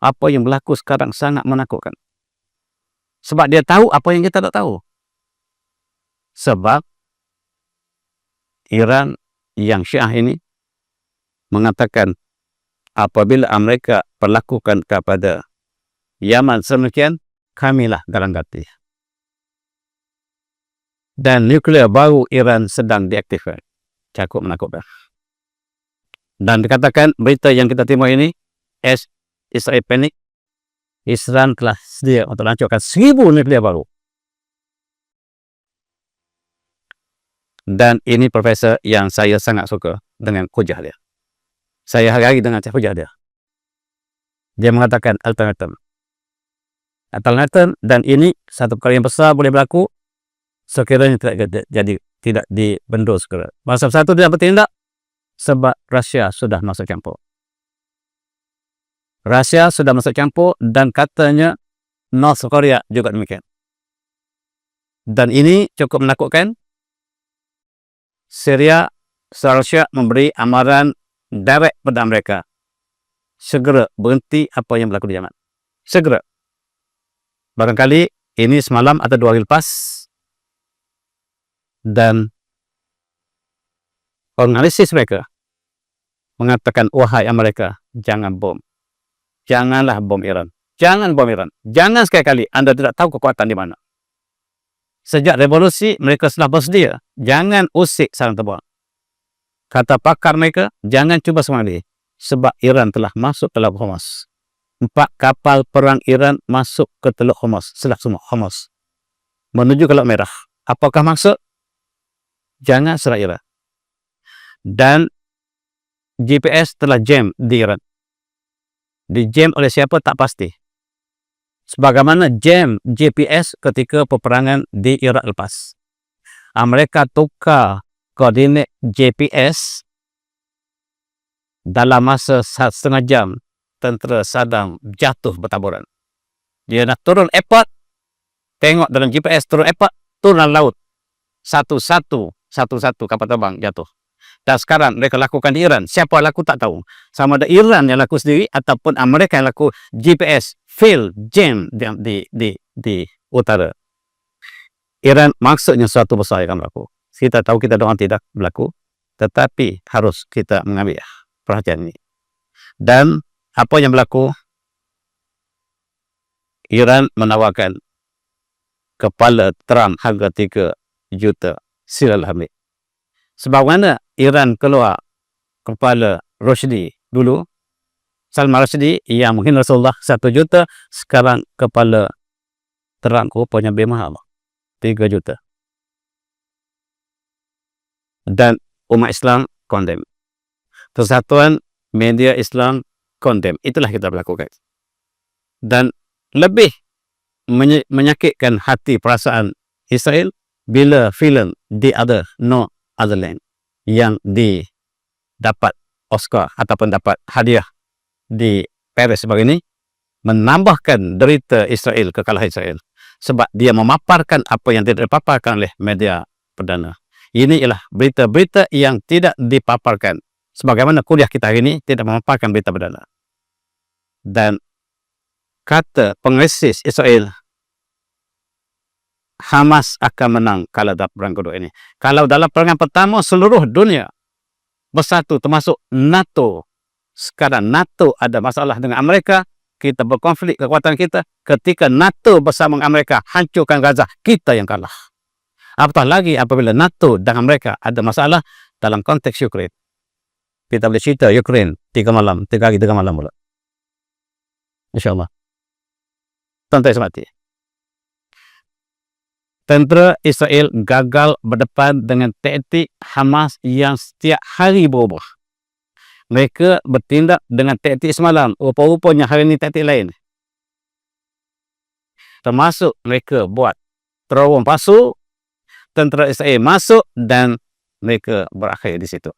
S2: apa yang berlaku sekarang sangat menakutkan. Sebab dia tahu apa yang kita tak tahu. Sebab Iran yang Syiah ini mengatakan apabila Amerika perlakukan kepada Yaman sedemikian, kamilah galang ganti. Dan nuklear baru Iran sedang diaktifkan. Cukup menakutkan. Dan dikatakan berita yang kita terima ini, Israel panik, Israel telah sedia untuk lancarkan 1000 nuklear baru. Dan ini profesor yang saya sangat suka dengan hujah dia. Saya hari-hari dengan hujah dia. Dia mengatakan alternatif. Dan ini satu perkara yang besar boleh berlaku sekiranya tidak dibendung segera. Masa satu tidak bertindak sebab Rusia sudah masuk campur. Rusia sudah masuk campur dan katanya North Korea juga demikian. Dan ini cukup menakutkan. Syria seharusnya memberi amaran direct pada mereka. Segera berhenti apa yang berlaku di Yaman. Segera. Barangkali ini semalam atau 2 hari lepas. Dan analisis mereka mengatakan, wahai Amerika, jangan bom. Janganlah bom Iran. Jangan bom Iran. Jangan sekali-kali. Anda tidak tahu kekuatan di mana. Sejak revolusi, mereka telah bersedia. Jangan usik sarang terbang. Kata pakar mereka, jangan cuba sekali. Sebab Iran telah masuk ke Teluk Hormuz. 4 kapal perang Iran masuk ke Teluk Hormuz. Selat Hormuz. Menuju ke Laut Merah. Apakah maksud? Jangan serang Iran. Dan GPS telah jam di Iran. Di-jam oleh siapa tak pasti. Sebagaimana jam GPS ketika peperangan di Iraq lepas. Amerika tukar koordinat GPS dalam masa 1,5 jam. Tentera Saddam jatuh bertaburan. Dia nak turun airport, tengok dalam GPS turun airport, turun laut. Satu-satu kapal terbang jatuh. Dan sekarang mereka lakukan di Iran. Siapa laku tak tahu. Sama ada Iran yang laku sendiri ataupun Amerika yang laku GPS fail jam di utara. Iran maksudnya suatu besar yang akan berlaku. Kita tahu kita doang tidak berlaku. Tetapi harus kita mengambil perhatian ini. Dan apa yang berlaku? Iran menawarkan kepala Trump harga 3 juta. Silalah ambil. Sebab mana Iran keluar kepala Rushdie dulu, Salman Rushdie yang menghina Rasulullah 1 juta, sekarang kepala Trump rupanya lebih mahal, 3 juta. Dan umat Islam condemn. Persatuan media Islam condemn. Itulah kita lakukan. Dan lebih menyakitkan hati perasaan Israel bila filem The Other, No Other Land yang didapat Oscar ataupun dapat hadiah di Paris sebagai ini menambahkan derita Israel, kekalahan Israel, sebab dia memaparkan apa yang tidak dipaparkan oleh media perdana. Ini ialah berita-berita yang tidak dipaparkan, sebagaimana kuliah kita hari ini tidak memaparkan berita perdana. Dan kata penganalisis Israel, Hamas akan menang kalau dalam perang kedua ini. Kalau dalam perang pertama seluruh dunia bersatu termasuk NATO. Sekarang NATO ada masalah dengan Amerika, kita berkonflik kekuatan kita. Ketika NATO bersama dengan Amerika hancurkan Gaza, kita yang kalah. Apatah lagi apabila NATO dan Amerika ada masalah dalam konteks Ukraine. Kita boleh cerita Ukraine 3 hari 3 malam pula. InsyaAllah. Tuan-tuan semati. tentera Israel gagal berdepan dengan taktik Hamas yang setiap hari berubah. Mereka bertindak dengan taktik semalam, rupa-rupanya hari ini taktik lain. Termasuk mereka buat terowong palsu, tentera Israel masuk dan mereka berakhir di situ.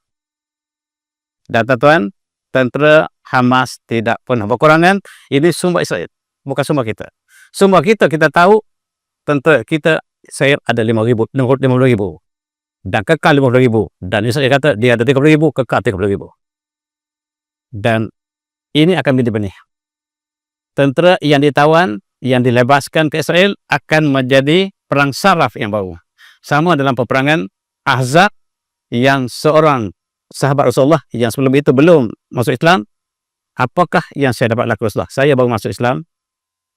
S2: Dan tuan-tuan, tentera Hamas tidak pernah berkurangan. Ini sumber Israel, bukan sumber kita. Sumber kita tahu tentera kita Israel ada 5,000, 50,000 dan kekal 50,000, dan Israel kata dia ada 30,000, kekal 30,000. Dan ini akan menjadi benih. Tentera yang ditawan, yang dilebaskan ke Israel akan menjadi perang saraf yang baru. Sama dalam peperangan Ahzab, yang seorang sahabat Rasulullah yang sebelum itu belum masuk Islam, apakah yang saya dapat lakukan Rasulullah? Saya baru masuk Islam.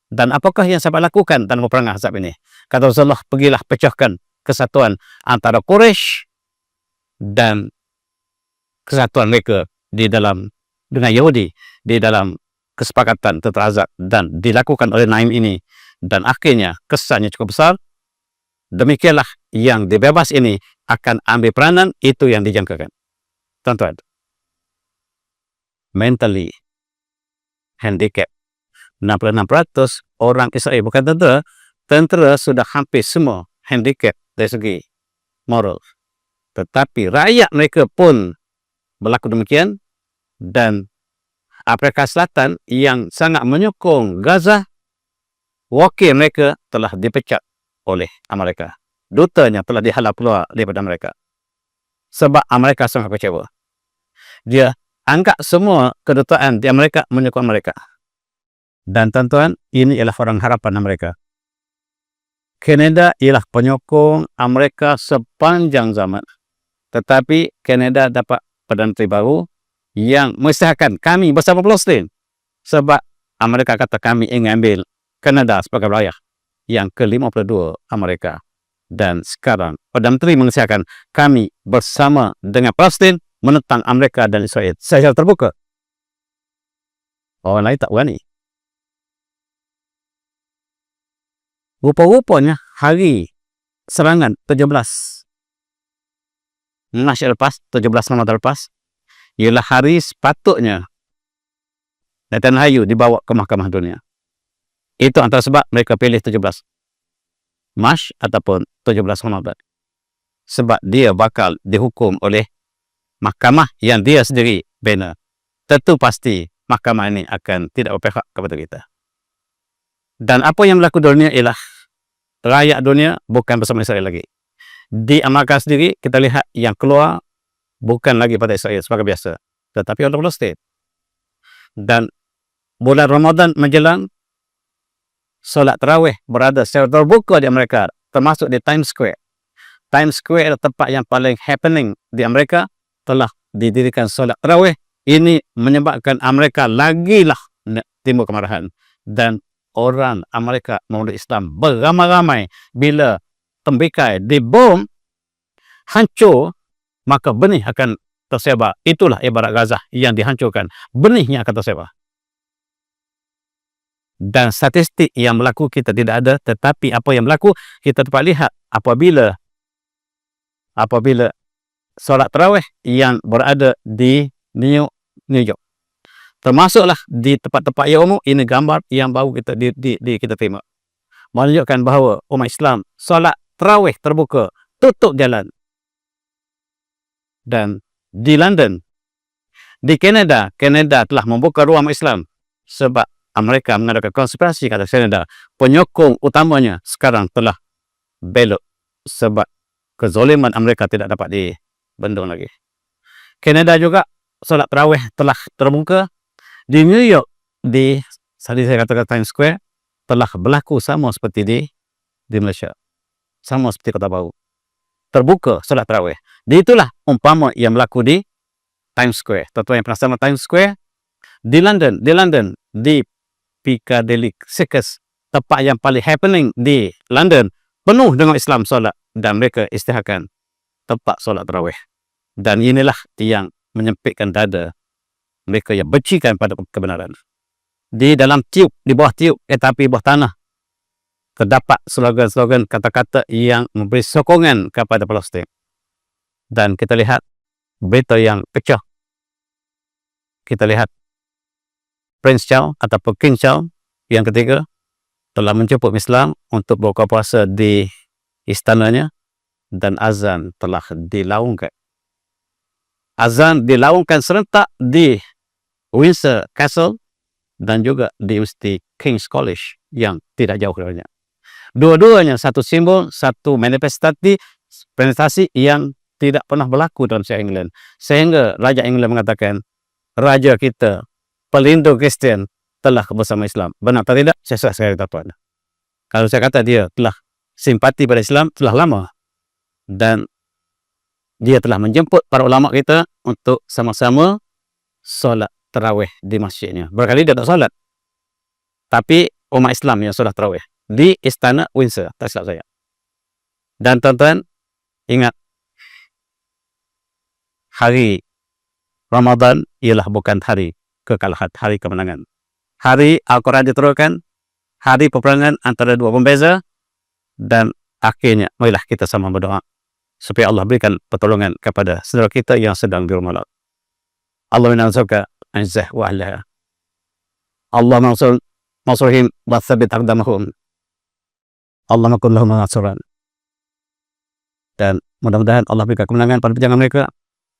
S2: Dan apakah yang saya dapat lakukan dalam perang Ahzab ini? Kata Rasulullah, pergilah pecahkan kesatuan antara Quraisy dan kesatuan mereka di dalam dengan Yahudi di dalam kesepakatan tentera Ahzab, dan dilakukan oleh Naim ini, dan akhirnya kesannya cukup besar. Demikianlah yang dibebas ini akan ambil peranan, itu yang dijangkakan. Tuan-tuan, mentally handicap 66% orang Israel, bukan tentera sudah hampir semua handicap dari segi moral. Tetapi rakyat mereka pun berlaku demikian, dan Afrika Selatan yang sangat menyokong Gaza, wakil mereka telah dipecat oleh Amerika. Dutanya telah dihalau keluar daripada mereka. Sebab Amerika sangat kecewa. Dia anggap semua kedutaan di Amerika menyokong mereka. Dan tuan-tuan, ini ialah orang harapan Amerika. Kanada ialah penyokong Amerika sepanjang zaman. Tetapi Kanada dapat Perdana Menteri baru yang mengisyaratkan kami bersama Palestin. Sebab Amerika kata kami ingin ambil Kanada sebagai wilayah yang ke-52 Amerika. Dan sekarang Perdana Menteri mengisyaratkan kami bersama dengan Palestin menentang Amerika dan Israel secara terbuka. Orang lain tak berani. Rupa-rupanya hari serangan 17 Masyarakat lepas, 17 Ramadan lepas, ialah hari sepatutnya Netanyahu dibawa ke Mahkamah Dunia. Itu antara sebab mereka pilih 17 Mac ataupun 17 Ramadan. Sebab dia bakal dihukum oleh mahkamah yang dia sendiri bina. Tentu pasti mahkamah ini akan tidak berpihak kepada kita. Dan apa yang berlaku di dunia ialah rakyat dunia bukan bersama Israel lagi. Di Amerika sendiri kita lihat yang keluar bukan lagi pada Israel sebagai biasa, tetapi orang Palestin. Dan bulan Ramadan menjelang, solat tarawih berada secara terbuka di Amerika, termasuk di Times Square. Times Square adalah tempat yang paling happening di Amerika, telah didirikan solat tarawih. Ini menyebabkan Amerika lagilah timbul kemarahan. Dan orang Amerika memeluk Islam beramai-ramai. Bila tembikai dibom, hancur, maka benih akan tersebar. Itulah ibarat Gaza yang dihancurkan. Benihnya akan tersebar. Dan statistik yang berlaku kita tidak ada, tetapi apa yang berlaku kita dapat lihat apabila solat tarawih yang berada di New York, termasuklah di tempat-tempat yang umum. Ini gambar yang baru kita terima, menunjukkan bahawa umat Islam solat tarawih terbuka, tutup jalan. Dan di London, di Kanada telah membuka ruang Islam sebab Amerika mengadakan konspirasi. Kata Kanada, penyokong utamanya sekarang telah belok sebab kezaliman Amerika tidak dapat dibendung lagi. Kanada juga solat tarawih telah terbuka. Di New York, tadi saya katakan Times Square, telah berlaku sama seperti di Malaysia, sama seperti Kota Baru, terbuka solat tarawih. Itulah umpama yang berlaku di Times Square. Tuan-tuan yang pernah sama Times Square, di London, di Piccadilly Circus, tempat yang paling happening di London, penuh dengan Islam solat, dan mereka isytiharkan tempat solat tarawih. Dan inilah yang menyempitkan dada mereka yang bencikan pada kebenaran. Di dalam tiup, di bawah tiup, tapi bawah tanah, terdapat slogan-slogan kata-kata yang memberi sokongan kepada Palestin. Dan kita lihat berita yang pecah. Kita lihat Prince Charles ataupun King Charles yang ketiga telah menjemput Islam untuk berbuka puasa di istananya, dan azan telah dilaungkan. Azan dilaungkan serentak di Windsor Castle dan juga di University King's College yang tidak jauh darinya. Dua-duanya satu simbol, satu manifestasi yang tidak pernah berlaku dalam sejarah England. Sehingga Raja England mengatakan, Raja kita, pelindung Kristian, telah bersama Islam. Benar atau tidak? Saya serah sekali tuan. Kalau saya kata dia telah simpati pada Islam, telah lama. Dan dia telah menjemput para ulama kita untuk sama-sama solat tarawih di masjidnya. Barangkali dia tak solat, tapi umat Islam yang solat tarawih di istana Windsor, tak silap saya. Dan tuan-tuan, ingat, hari Ramadan ialah bukan hari kekalahan, hari kemenangan. Hari Al-Quran diturunkan, hari peperangan antara dua pembeza, dan akhirnya marilah kita sama berdoa supaya Allah berikan pertolongan kepada saudara kita yang sedang di rumah. Allah menansurka anzah wa ala. Allah mansurhim wa thabit aqdamahum. Allah makun lahum mansuran. Dan mudah-mudahan Allah berikan kemenangan pada perjuangan mereka,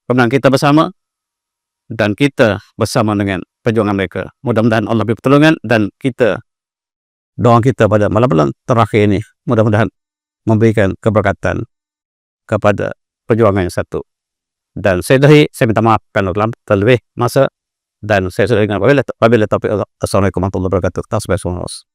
S2: kemenangan kita bersama, dan kita bersama dengan perjuangan mereka. Mudah-mudahan Allah beri pertolongan, dan kita, doa kita pada malam-malam terakhir ini, mudah-mudahan memberikan keberkatan kepada perjuangan yang satu. Dan saya minta maaf karena terlebih masa, dan saya sudah ingat apabila topik. Assalamualaikum warahmatullahi wabarakatuh.